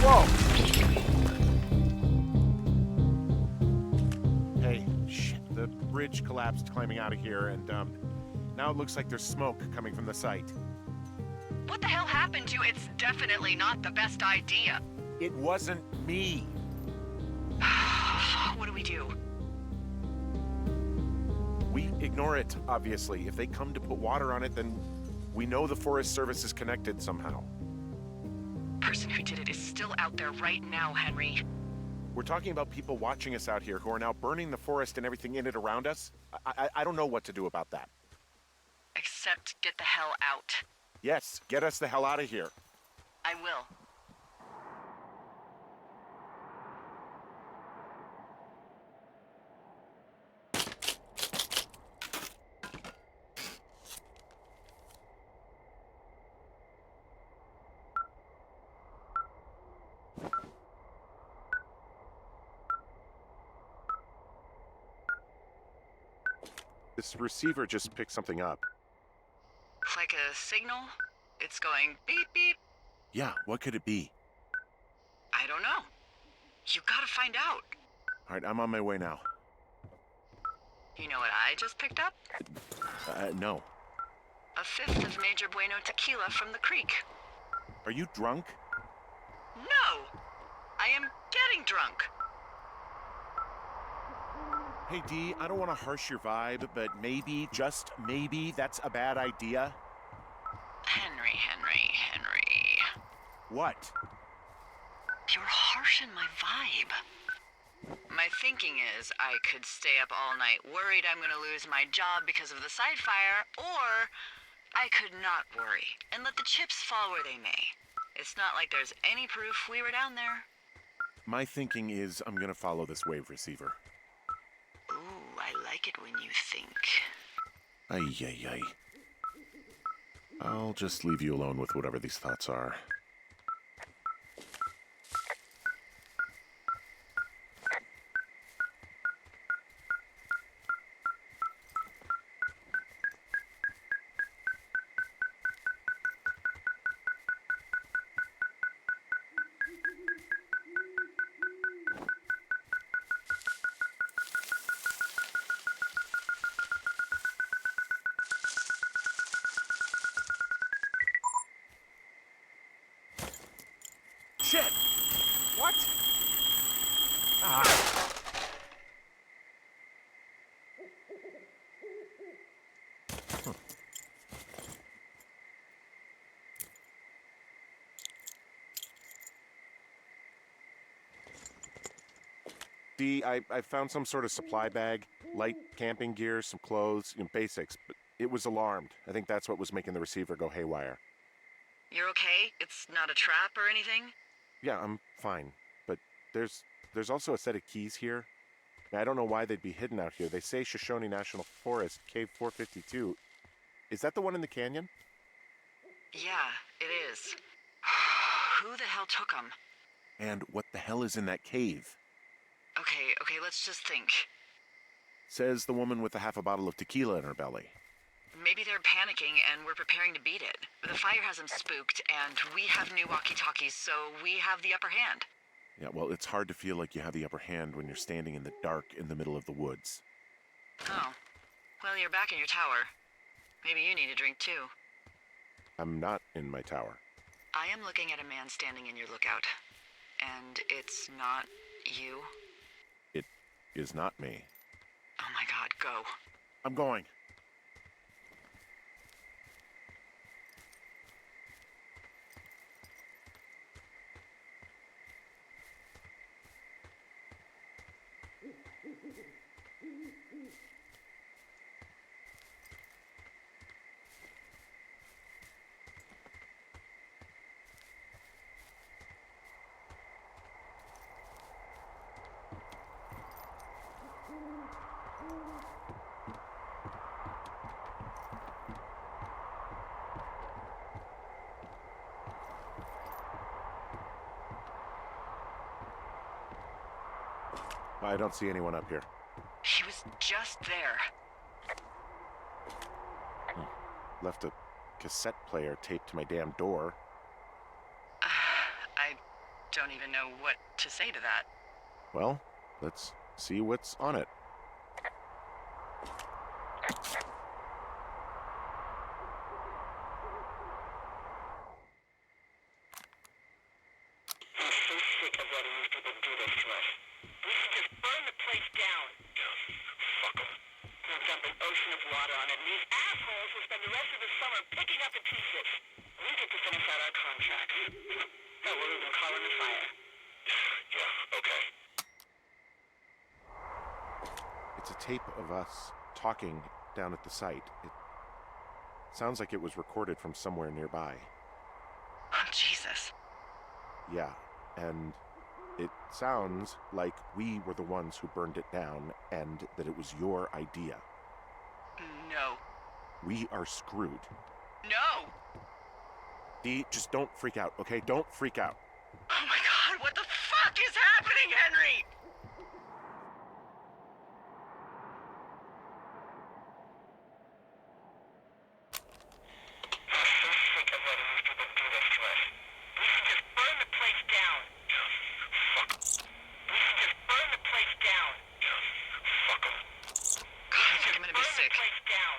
Whoa! Hey, shit, the bridge collapsed climbing out of here, and now it looks like there's smoke coming from the site. What the hell happened to It's definitely not the best idea? It wasn't me. What do we do? We ignore it, obviously. If they come to put water on it, then we know the Forest Service is connected somehow. Person who did it is still out there right now, Henry. We're talking about people watching us out here who are now burning the forest and everything in it around us. I don't know what to do about that. Except get the hell out. Yes, get us the hell out of here. I will. This receiver just picked something up. Like a signal? It's going beep beep. Yeah, what could it be? I don't know. You gotta find out. All right, I'm on my way now. You know what I just picked up? No. A fifth of Major Bueno tequila from the creek. Are you drunk? No! I am getting drunk. Hey, Dee, I don't want to harsh your vibe, but maybe, just maybe, that's a bad idea. Henry. What? You're harshing my vibe. My thinking is I could stay up all night worried I'm gonna lose my job because of the side fire, or I could not worry and let the chips fall where they may. It's not like there's any proof we were down there. My thinking is I'm gonna follow this wave receiver. Ooh, I like it when you think. Ay. I'll just leave you alone with whatever these thoughts are. Shit! What? Ah. Huh. Dee, I found some sort of supply bag, light camping gear, some clothes, basics, but it was alarmed. I think that's what was making the receiver go haywire. You're okay? It's not a trap or anything? Yeah, I'm fine, but there's also a set of keys here. I don't know why they'd be hidden out here. They say Shoshone National Forest, Cave 452. Is that the one in the canyon? Yeah, it is. Who the hell took them? And what the hell is in that cave? Okay, let's just think. Says the woman with a half a bottle of tequila in her belly. Maybe they're panicking and we're preparing to beat it. The fire has them spooked, and we have new walkie-talkies, so we have the upper hand. Yeah, well, it's hard to feel like you have the upper hand when you're standing in the dark in the middle of the woods. Oh. Well, you're back in your tower. Maybe you need a drink too. I'm not in my tower. I am looking at a man standing in your lookout. And it's not you? It is not me. Oh my god, go. I'm going. I don't see anyone up here. He was just there. Left a cassette player taped to my damn door. I don't even know what to say to that. Well, let's see what's on it. I'm so sick of letting these people do this to us. We should just burn the place down. Fuck them. We'll dump an ocean of water on it, and these assholes will spend the rest of the summer picking up the pieces. We get to finish out our contracts. Hell, we'll even call in the fire. Yeah, okay. It's a tape of us talking down at the site. It sounds like it was recorded from somewhere nearby. Oh, Jesus. Yeah, and it sounds like we were the ones who burned it down and that it was your idea. No. We are screwed. No! Dee, just don't freak out, okay? Don't freak out. Oh my god, what the fuck is happening, Henry? I'm so sick of letting these people do this to us. We should just burn the place down. Fuck. We should just burn the place down. Fuck them. God, I think I'm gonna be sick. Burn the place down.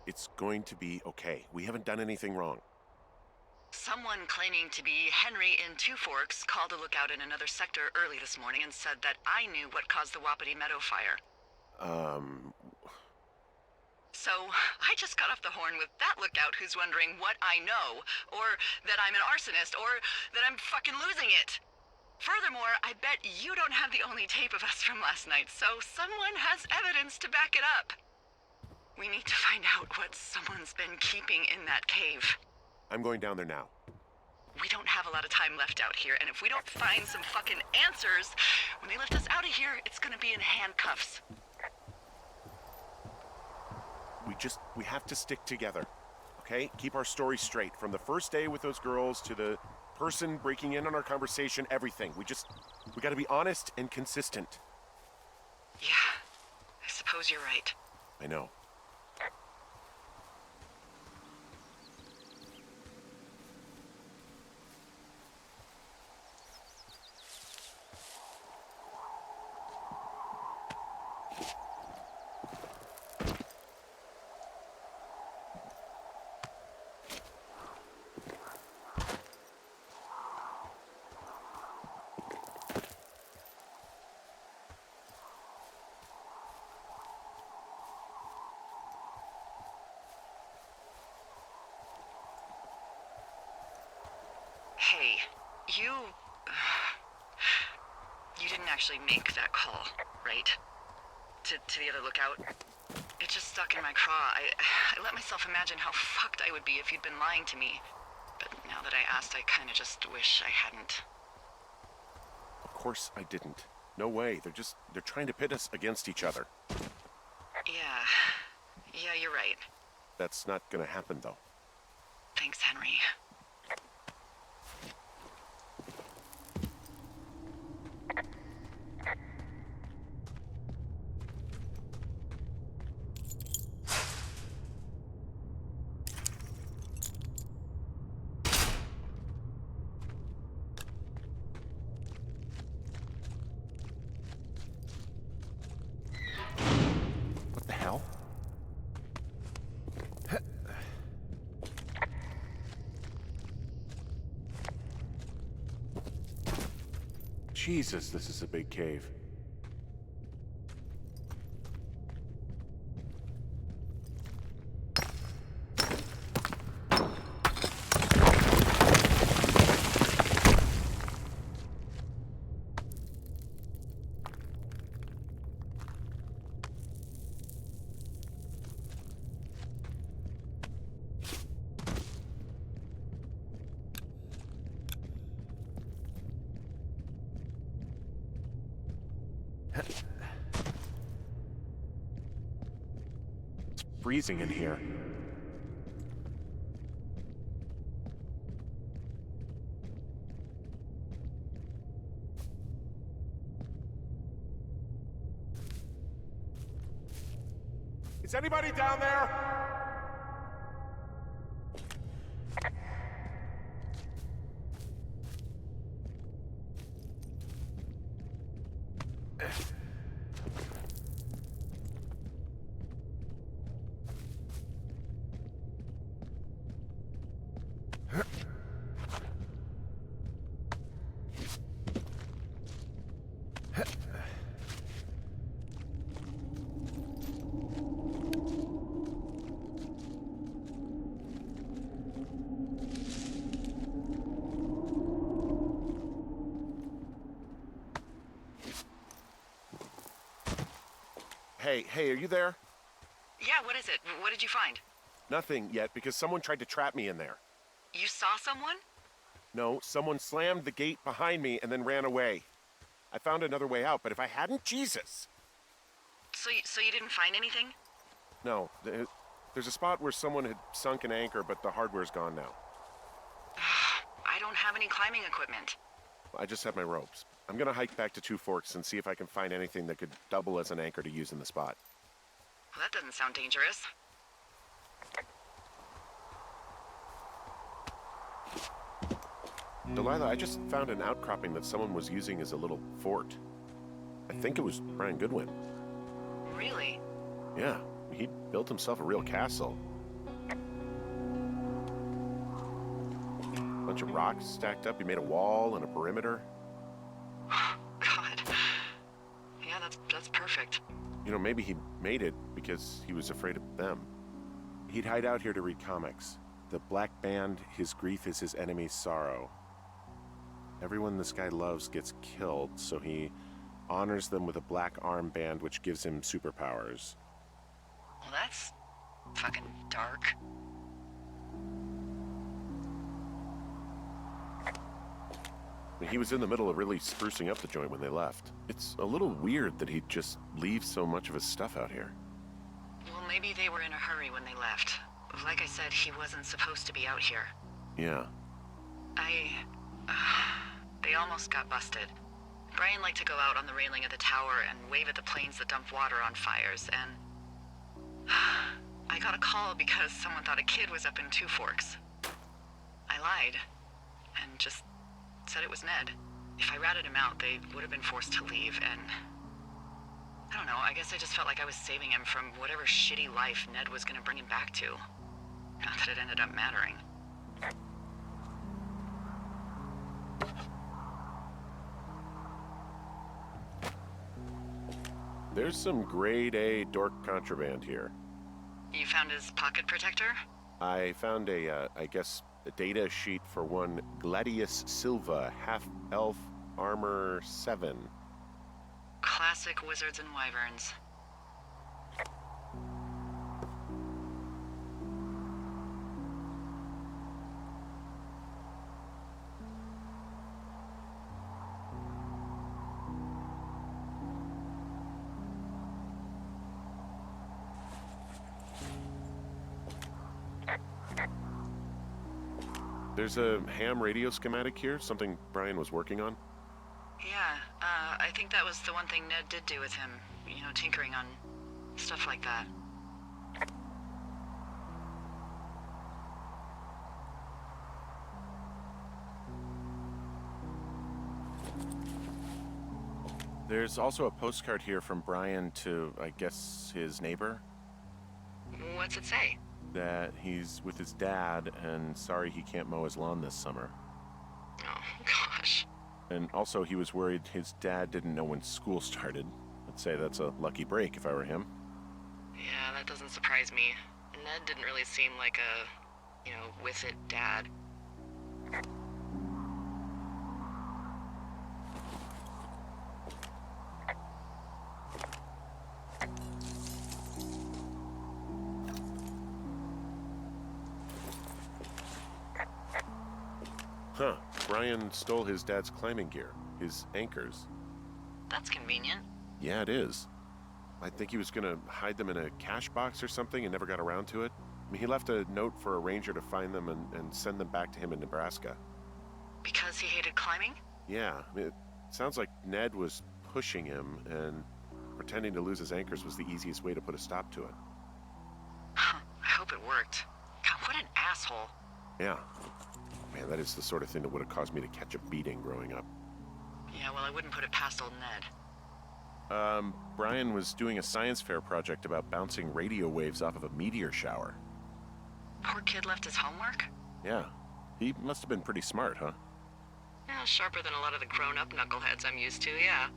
It's going to be okay. We haven't done anything wrong. Someone claiming to be Henry in Two Forks called a lookout in another sector early this morning and said that I knew what caused the Wapiti Meadow fire. So, I just got off the horn with that lookout who's wondering what I know, or that I'm an arsonist, or that I'm fucking losing it. Furthermore, I bet you don't have the only tape of us from last night, so someone has evidence to back it up. We need to find out what someone's been keeping in that cave. I'm going down there now. We don't have a lot of time left out here, and if we don't find some fucking answers, when they lift us out of here, it's gonna be in handcuffs. We have to stick together, okay? Keep our story straight. From the first day with those girls to the person breaking in on our conversation, everything. We gotta be honest and consistent. Yeah, I suppose you're right. I know. Hey, you didn't actually make that call, right? To the other lookout? It just stuck in my craw. I let myself imagine how fucked I would be if you'd been lying to me. But now that I asked, I kinda just wish I hadn't. Of course I didn't. No way. They're trying to pit us against each other. Yeah, you're right. That's not gonna happen, though. Thanks, Henry. Jesus, this is a big cave. It's freezing in here. Is anybody down there? Hey, are you there? Yeah, what is it? What did you find? Nothing yet, because someone tried to trap me in there. You saw someone? No, someone slammed the gate behind me and then ran away. I found another way out, but if I hadn't, Jesus! So you didn't find anything? No, there's a spot where someone had sunk an anchor, but the hardware's gone now. I don't have any climbing equipment. I just have my ropes. I'm gonna hike back to Two Forks and see if I can find anything that could double as an anchor to use in the spot. Well, that doesn't sound dangerous. Delilah, I just found an outcropping that someone was using as a little fort. I think it was Brian Goodwin. Really? Yeah, he built himself a real castle. Bunch of rocks stacked up. He made a wall and a perimeter. God. Yeah, that's perfect. You know, maybe he made it because he was afraid of them. He'd hide out here to read comics. The Black Band, his grief is his enemy's sorrow. Everyone this guy loves gets killed, so he honors them with a black armband which gives him superpowers. Well, that's fucking dark. He was in the middle of really sprucing up the joint when they left. It's a little weird that he'd just leave so much of his stuff out here. Well, maybe they were in a hurry when they left. Like I said, he wasn't supposed to be out here. Yeah. They almost got busted. Brian liked to go out on the railing of the tower and wave at the planes that dumped water on fires, and I got a call because someone thought a kid was up in Two Forks. I lied, and just said it was Ned. If I ratted him out, they would have been forced to leave, and I don't know, I guess I just felt like I was saving him from whatever shitty life Ned was gonna bring him back to. Not that it ended up mattering. There's some grade A dork contraband here. You found his pocket protector? I found a data sheet for one Gladius Silva, half-elf, armor 7. Classic wizards and wyverns. There's a ham radio schematic here, something Brian was working on. Yeah, I think that was the one thing Ned did do with him. You know, tinkering on stuff like that. There's also a postcard here from Brian to, I guess, his neighbor. What's it say? That he's with his dad and sorry he can't mow his lawn this summer. Oh, gosh. And also, he was worried his dad didn't know when school started. I'd say that's a lucky break if I were him. Yeah, that doesn't surprise me. Ned didn't really seem like a, with it dad. Huh. Brian stole his dad's climbing gear, his anchors. That's convenient. Yeah, it is. I think he was gonna hide them in a cash box or something and never got around to it. I mean, he left a note for a ranger to find them and send them back to him in Nebraska. Because he hated climbing? Yeah, I mean, it sounds like Ned was pushing him, and pretending to lose his anchors was the easiest way to put a stop to it. I hope it worked. God, what an asshole. Yeah. Man, that is the sort of thing that would have caused me to catch a beating growing up. Yeah, well, I wouldn't put it past old Ned. Brian was doing a science fair project about bouncing radio waves off of a meteor shower. Poor kid left his homework? Yeah. He must have been pretty smart, huh? Yeah, sharper than a lot of the grown-up knuckleheads I'm used to, yeah.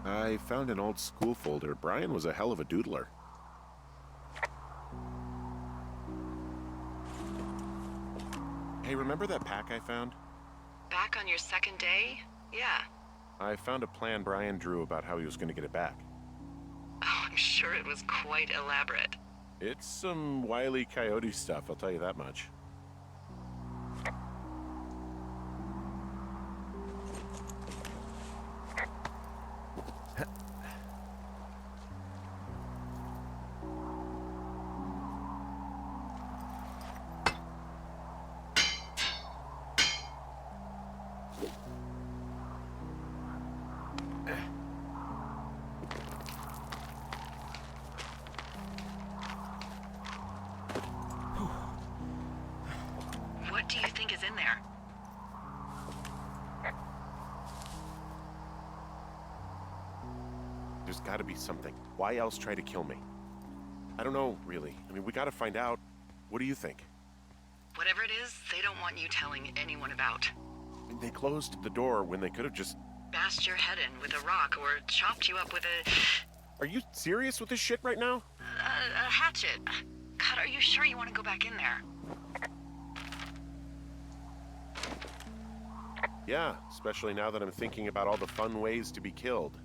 I found an old school folder. Brian was a hell of a doodler. Hey, remember that pack I found? Back on your second day? Yeah. I found a plan Brian drew about how he was going to get it back. Oh, I'm sure it was quite elaborate. It's some Wile E. Coyote stuff, I'll tell you that much. What do you think is in there? There's got to be something. Why else try to kill me? I don't know, really. I mean, we got to find out. What do you think? Whatever it is, they don't want you telling anyone about. I mean, they closed the door when they could have just... Bashed your head in with a rock or chopped you up with a Are you serious with this shit right now? hatchet. God, are you sure you want to go back in there? Yeah, especially now that I'm thinking about all the fun ways to be killed.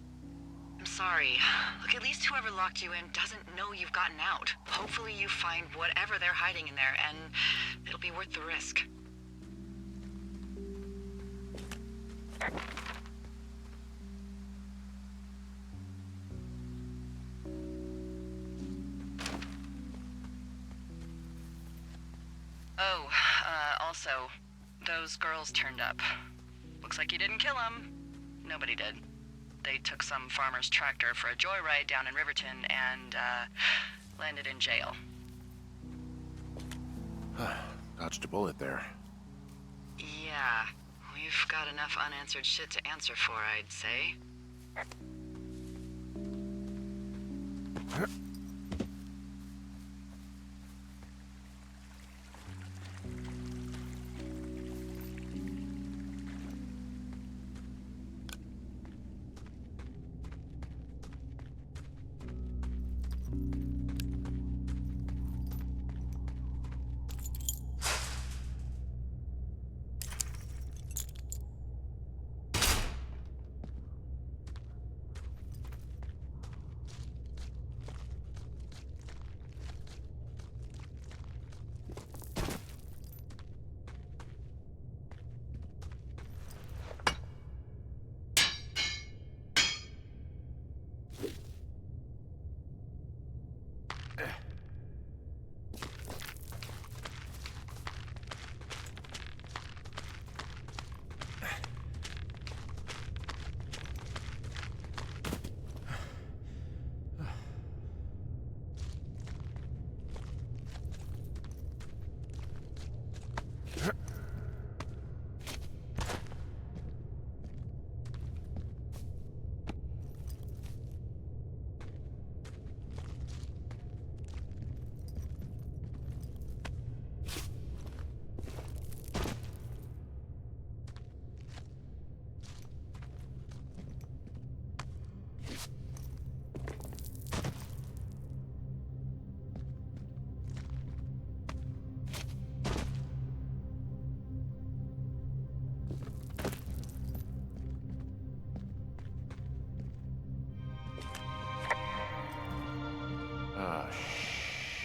I'm sorry. Look, at least whoever locked you in doesn't know you've gotten out. Hopefully you find whatever they're hiding in there, and it'll be worth the risk. Oh, also, those girls turned up. Looks like you didn't kill them. Nobody did. They took some farmer's tractor for a joyride down in Riverton and, landed in jail. Dodged a bullet there. Yeah, we've got enough unanswered shit to answer for, I'd say.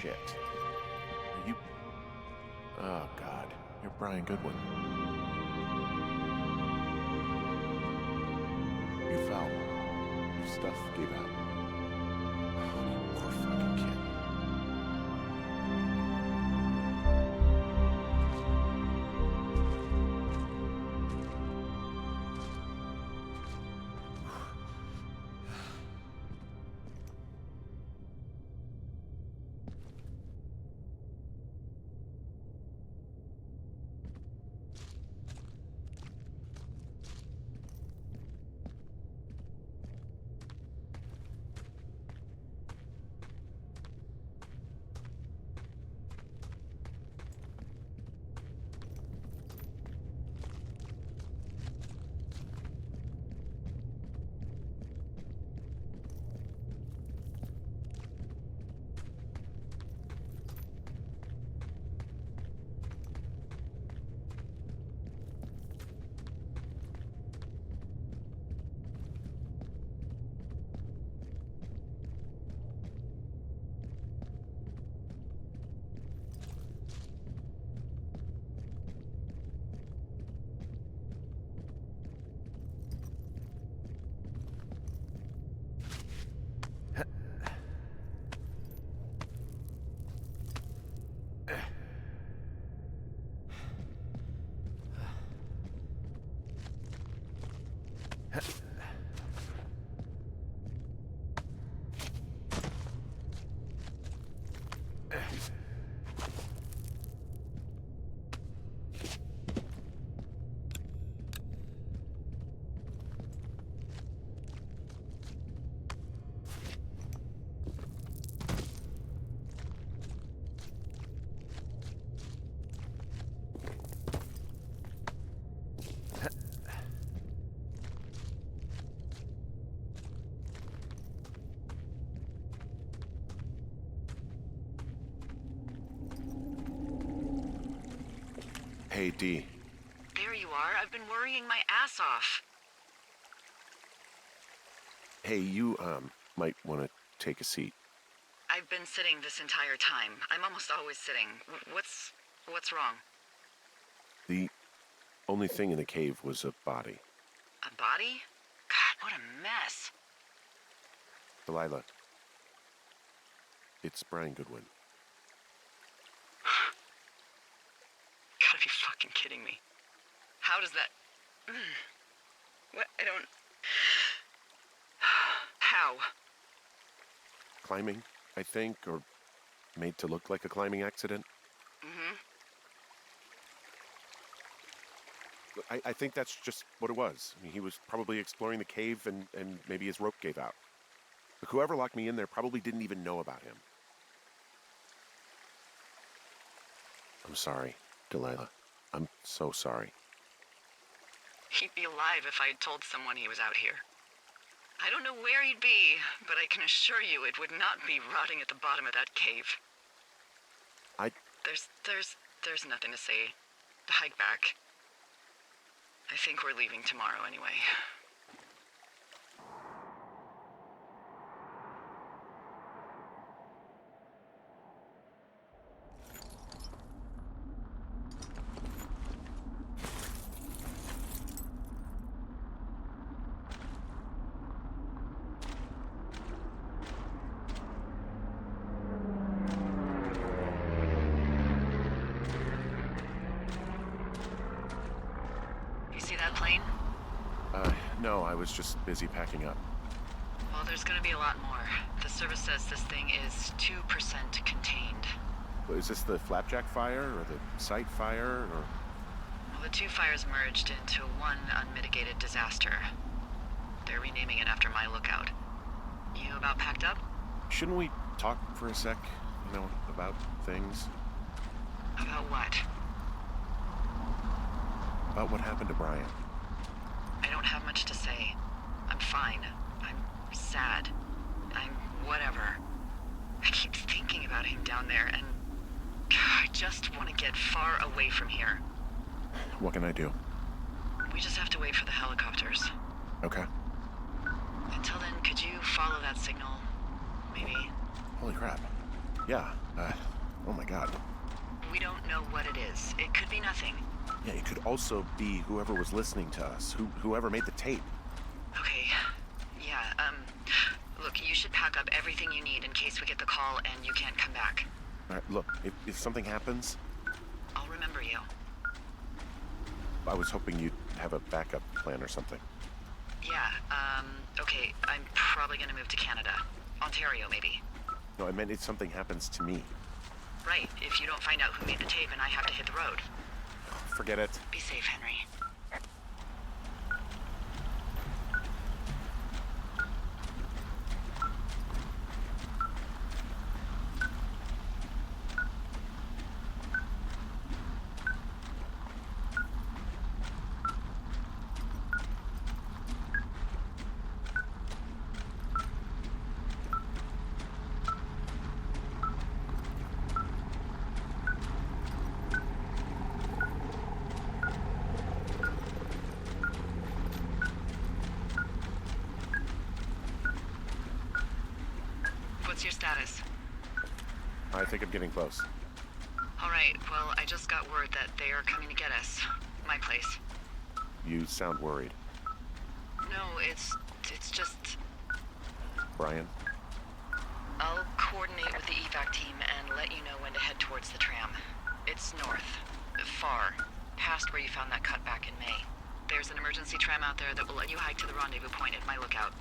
shit. Are you... Oh, God. You're Brian Goodwin. You fell. Your stuff gave out. Oh, you poor fucking kid. Hey, Dee. There you are. I've been worrying my ass off. Hey, you, might want to take a seat. I've been sitting this entire time. I'm almost always sitting. What's wrong? The only thing in the cave was a body. A body? God, what a mess. Delilah. It's Brian Goodwin. Gotta be fucking kidding me. How does that... What? I don't... How? Climbing, I think, or made to look like a climbing accident. Mm-hmm. I think that's just what it was. I mean, he was probably exploring the cave and maybe his rope gave out. But whoever locked me in there probably didn't even know about him. I'm sorry, Delilah. I'm so sorry. He'd be alive if I had told someone he was out here. I don't know where he'd be, but I can assure you it would not be rotting at the bottom of that cave. There's nothing to say. Hike back. I think we're leaving tomorrow anyway. Plane? No, I was just busy packing up. Well, there's gonna be a lot more. The service says this thing is 2% contained. Is this the Flapjack fire, or the site fire, or...? Well, the two fires merged into one unmitigated disaster. They're renaming it after my lookout. You about packed up? Shouldn't we talk for a sec, about things? About what? About what happened to Brian. I don't have much to say. I'm fine. I'm sad. I'm whatever. I keep thinking about him down there, and I just want to get far away from here. What can I do? We just have to wait for the helicopters. Okay. Until then, could you follow that signal? Maybe. Holy crap. Yeah, oh my god. We don't know what it is. It could be nothing. Yeah, it could also be whoever was listening to us, whoever made the tape. Okay. Yeah, look, you should pack up everything you need in case we get the call and you can't come back. All right, look, if something happens, I'll remember you. I was hoping you'd have a backup plan or something. Yeah, okay, I'm probably gonna move to Canada. Ontario, maybe. No, I meant if something happens to me. Right, if you don't find out who made the tape and I have to hit the road. Forget it. Be safe, Henry. What's your status? I think I'm getting close. All right, well, I just got word that they are coming to get us. My place. You sound worried. No, it's just... Brian? I'll coordinate with the evac team and let you know when to head towards the tram. It's north. Far. Past where you found that cut back in May. There's an emergency tram out there that will let you hike to the rendezvous point at my lookout.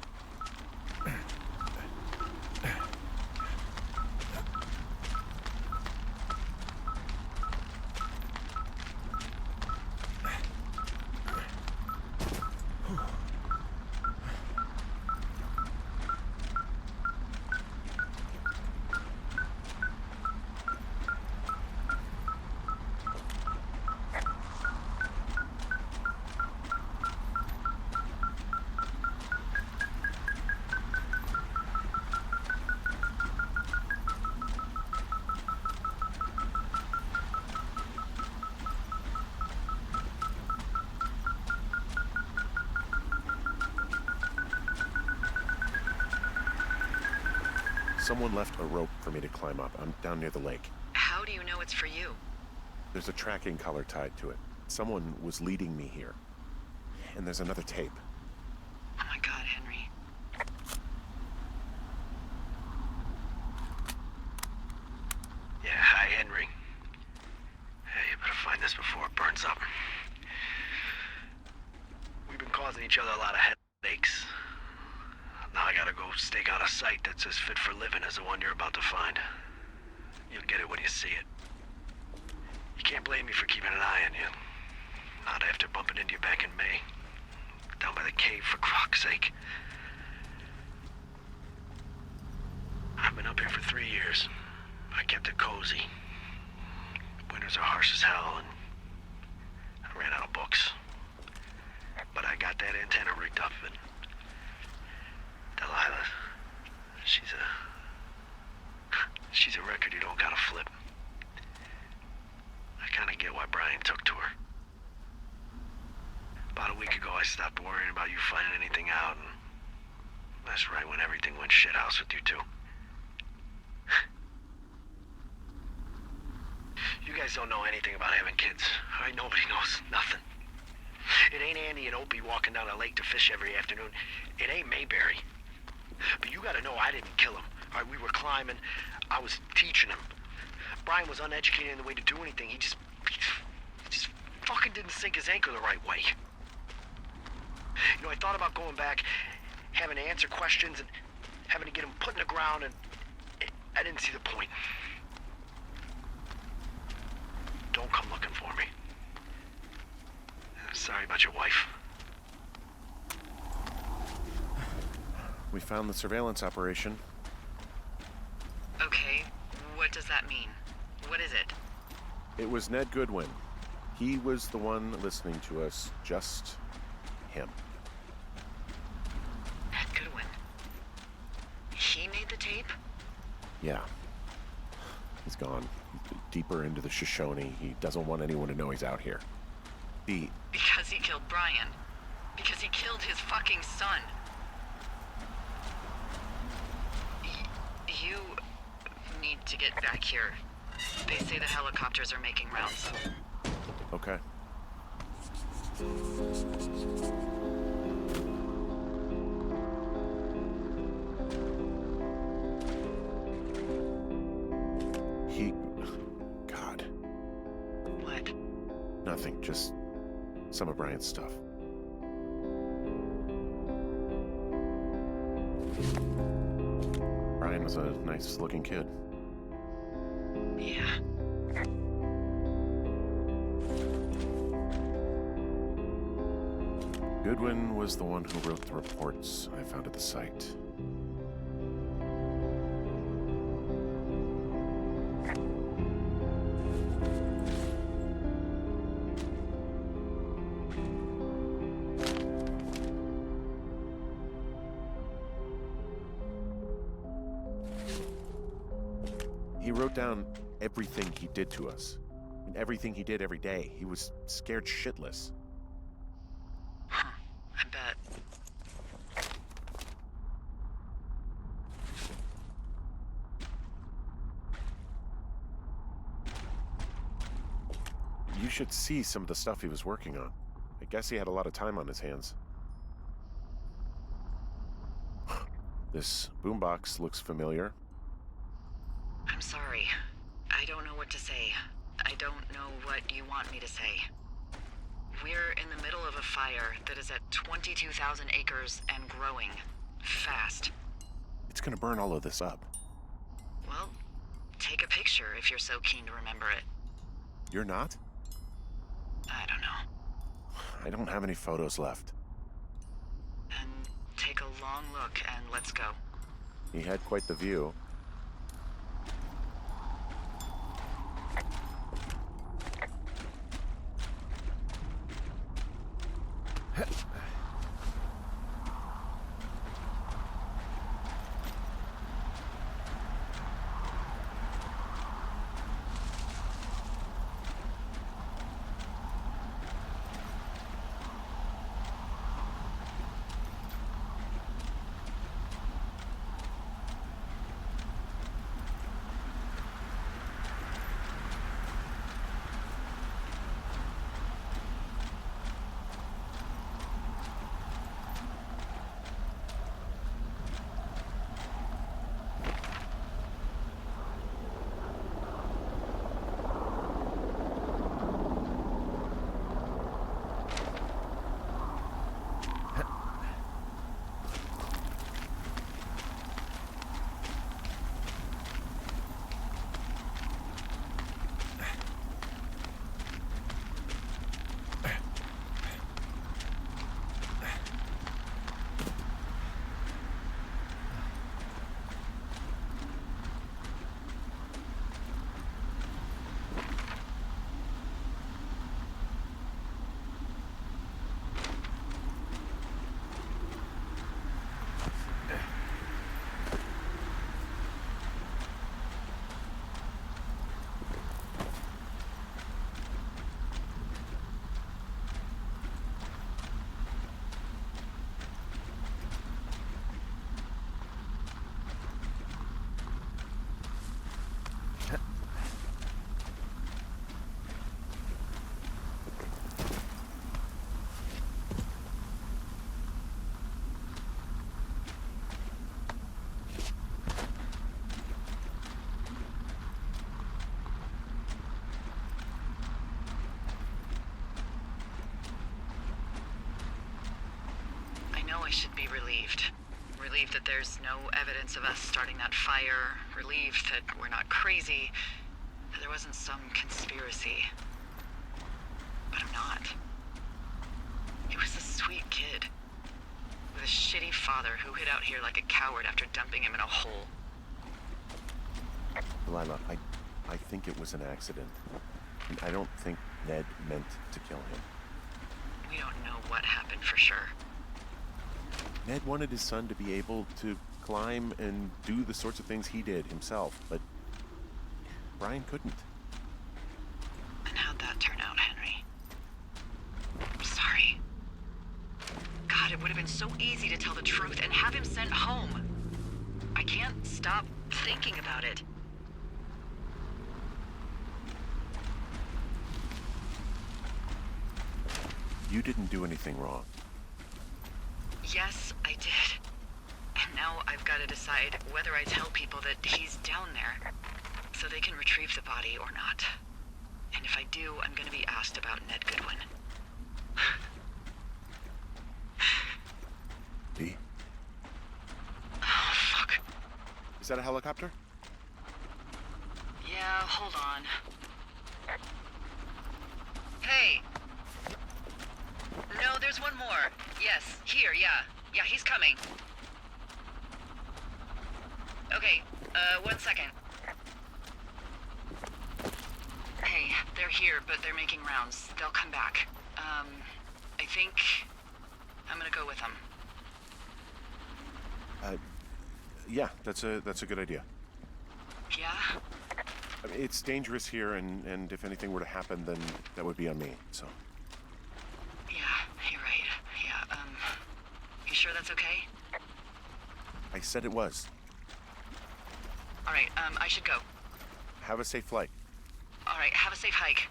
Someone left a rope for me to climb up. I'm down near the lake. How do you know it's for you? There's a tracking collar tied to it. Someone was leading me here. And there's another tape. Oh my god, Henry. Yeah, hi, Henry. Hey, you better find this before it burns up. We've been causing each other a lot of headaches. Now I gotta go stake out a site that's as fit for living as the one you're about to find. You'll get it when you see it. You can't blame me for keeping an eye on you. Not after bumping into you back in May. Down by the cave, for fuck's sake. I've been up here for 3 years. I kept it cozy. Winters are harsh as hell, and I ran out of books. But I got that antenna rigged up, and Delilah, she's a record you don't gotta flip. I kinda get why Brian took to her. About a week ago, I stopped worrying about you finding anything out, and that's right when everything went shithouse with you two. You guys don't know anything about having kids. All right, nobody knows nothing. It ain't Andy and Opie walking down a lake to fish every afternoon. It ain't Mayberry. But you gotta know I didn't kill him. All right, we were climbing. I was teaching him. Brian was uneducated in the way to do anything. He just fucking didn't sink his anchor the right way. You know, I thought about going back, having to answer questions, and having to get him put in the ground, and I didn't see the point. Don't come looking for me. Sorry about your wife. We found the surveillance operation. Okay, what does that mean? What is it? It was Ned Goodwin. He was the one listening to us, just him. Ned Goodwin. He made the tape? Yeah. He's gone. Deeper into the Shoshone. He doesn't want anyone to know he's out here. Because he killed Brian. Because he killed his fucking son. You need to get back here. They say the helicopters are making rounds. Okay. God. What? Nothing, just some of Brian's stuff. Brian was a nice-looking kid. Yeah. Goodwin was the one who wrote the reports I found at the site. He wrote down everything he did to us. And everything he did every day. He was scared shitless. Huh. I bet. You should see some of the stuff he was working on. I guess he had a lot of time on his hands. This boombox looks familiar. I'm sorry. I don't know what to say. I don't know what you want me to say. We're in the middle of a fire that is at 22,000 acres and growing. Fast. It's gonna burn all of this up. Well, take a picture if you're so keen to remember it. You're not? I don't know. I don't have any photos left. And take a long look and let's go. He had quite the view. I should be relieved. Relieved that there's no evidence of us starting that fire. Relieved that we're not crazy. That there wasn't some conspiracy. But I'm not. He was a sweet kid. With a shitty father who hid out here like a coward after dumping him in a hole. Delilah, I think it was an accident. And I don't think Ned meant to kill him. We don't know what happened for sure. Ned wanted his son to be able to climb and do the sorts of things he did himself, but Brian couldn't. And how'd that turn out, Henry? I'm sorry. God, it would have been so easy to tell the truth and have him sent home. I can't stop thinking about it. You didn't do anything wrong. Yes, I did. And now I've got to decide whether I tell people that he's down there so they can retrieve the body or not. And if I do, I'm going to be asked about Ned Goodwin. Dee? Oh, fuck. Is that a helicopter? Yeah, hold on. Hey! No, there's one more. Yes, here, yeah. Yeah, he's coming. Okay, 1 second. Hey, they're here, but they're making rounds. They'll come back. I think I'm gonna go with them. Yeah, that's a good idea. Yeah? I mean, it's dangerous here, and if anything were to happen, then that would be on me, so. Yeah, you're right. Yeah, you sure that's okay? I said it was. Alright, I should go. Have a safe flight. Alright, have a safe hike.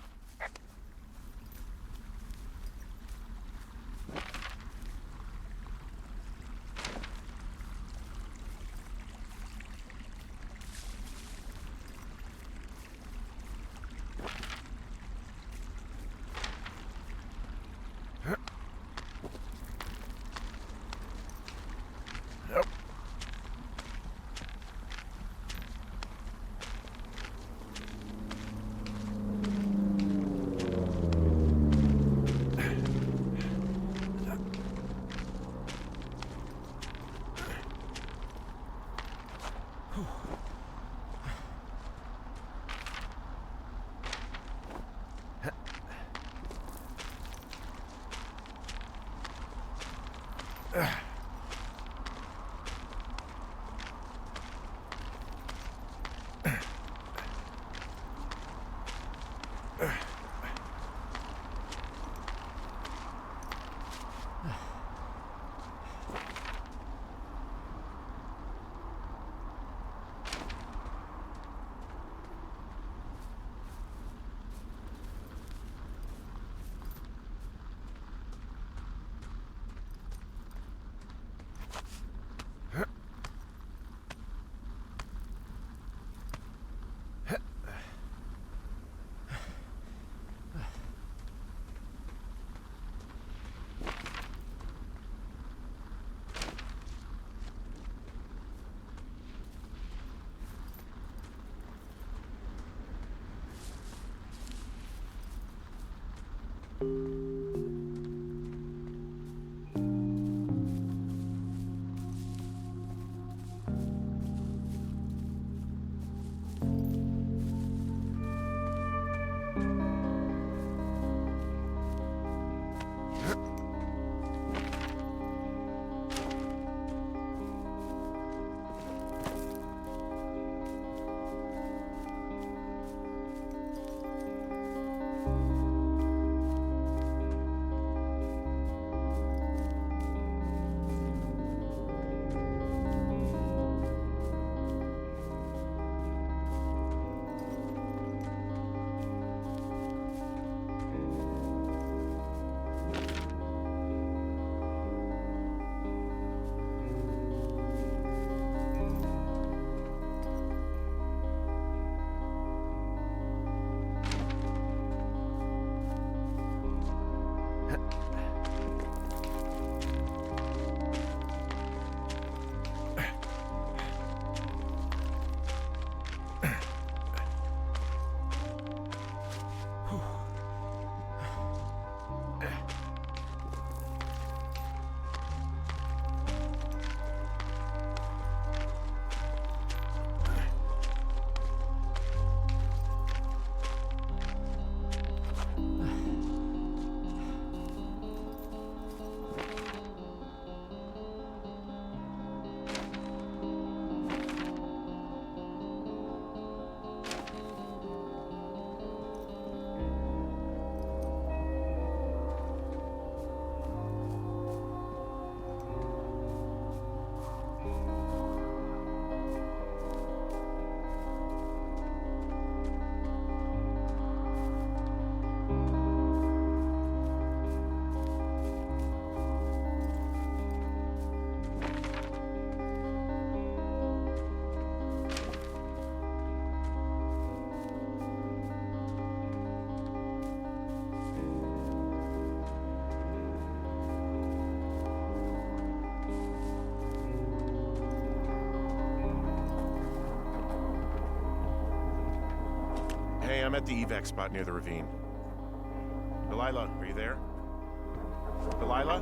Hey, I'm at the evac spot near the ravine. Delilah, are you there? Delilah?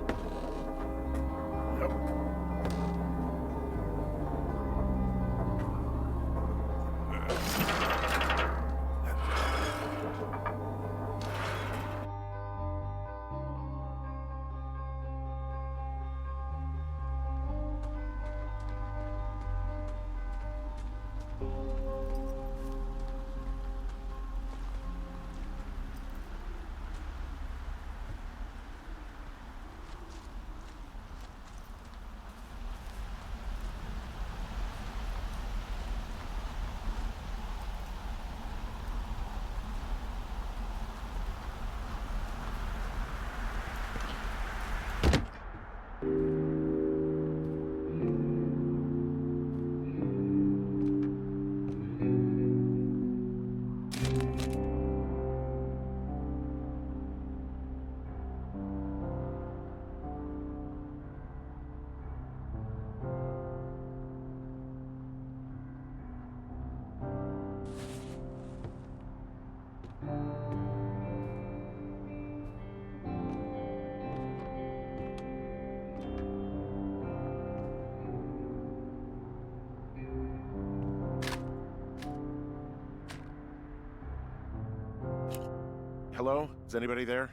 Hello? Is anybody there?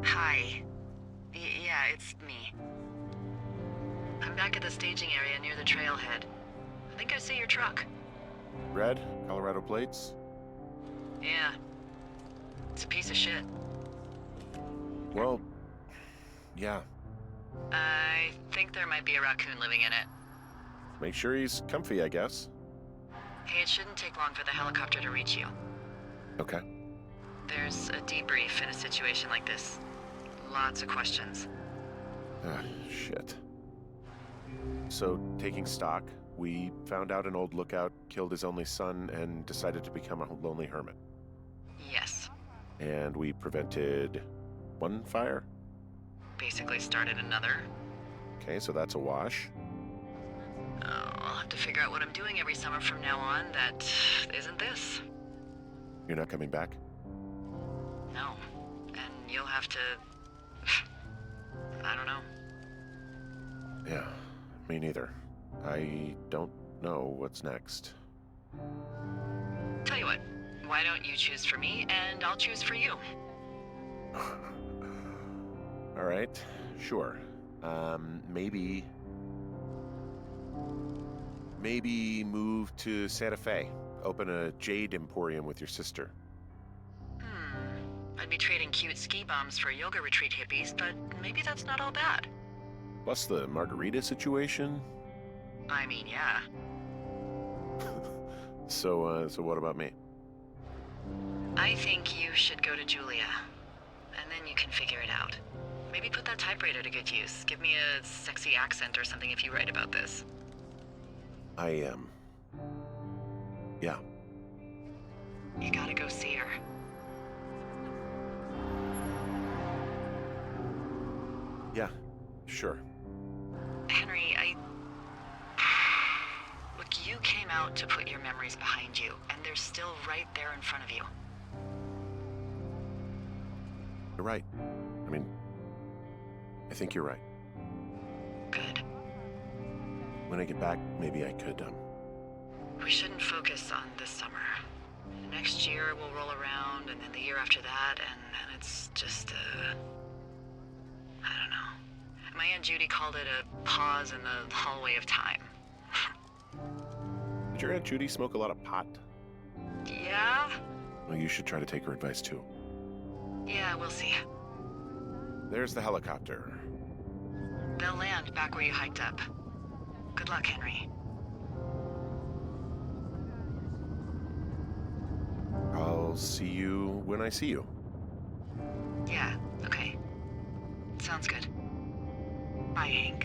Hi. Yeah, it's me. I'm back at the staging area near the trailhead. I think I see your truck. Red? Colorado plates? Yeah. It's a piece of shit. Well, yeah. I think there might be a raccoon living in it. Make sure he's comfy, I guess. Hey, it shouldn't take long for the helicopter to reach you. Okay. There's a debrief in a situation like this. Lots of questions. Ah, shit. So, taking stock, we found out an old lookout killed his only son and decided to become a lonely hermit. Yes. And we prevented one fire? Basically started another. Okay, so that's a wash. Oh, I'll have to figure out what I'm doing every summer from now on that isn't this. You're not coming back? No. And you'll have to... I don't know. Yeah, me neither. I don't know what's next. Tell you what, why don't you choose for me and I'll choose for you? All right, sure. Maybe move to Santa Fe. Open a jade emporium with your sister. I'd be trading cute ski bums for yoga retreat hippies, but maybe that's not all bad. Plus the margarita situation. I mean, yeah. So what about me? I think you should go to Julia, and then you can figure it out. Maybe put that typewriter to good use. Give me a sexy accent or something if you write about this. Yeah. You gotta go see her. Yeah, sure. Henry, Look, you came out to put your memories behind you, and they're still right there in front of you. You're right. I mean, I think you're right. Good. When I get back, maybe I could, We shouldn't focus on this summer. Next year we'll roll around, and then the year after that, and then it's just I don't know. My Aunt Judy called it a pause in the hallway of time. Did your Aunt Judy smoke a lot of pot? Yeah? Well, you should try to take her advice, too. Yeah, we'll see. There's the helicopter. They'll land back where you hiked up. Good luck, Henry. I'll see you when I see you. Yeah, okay. Sounds good. Bye, Hank.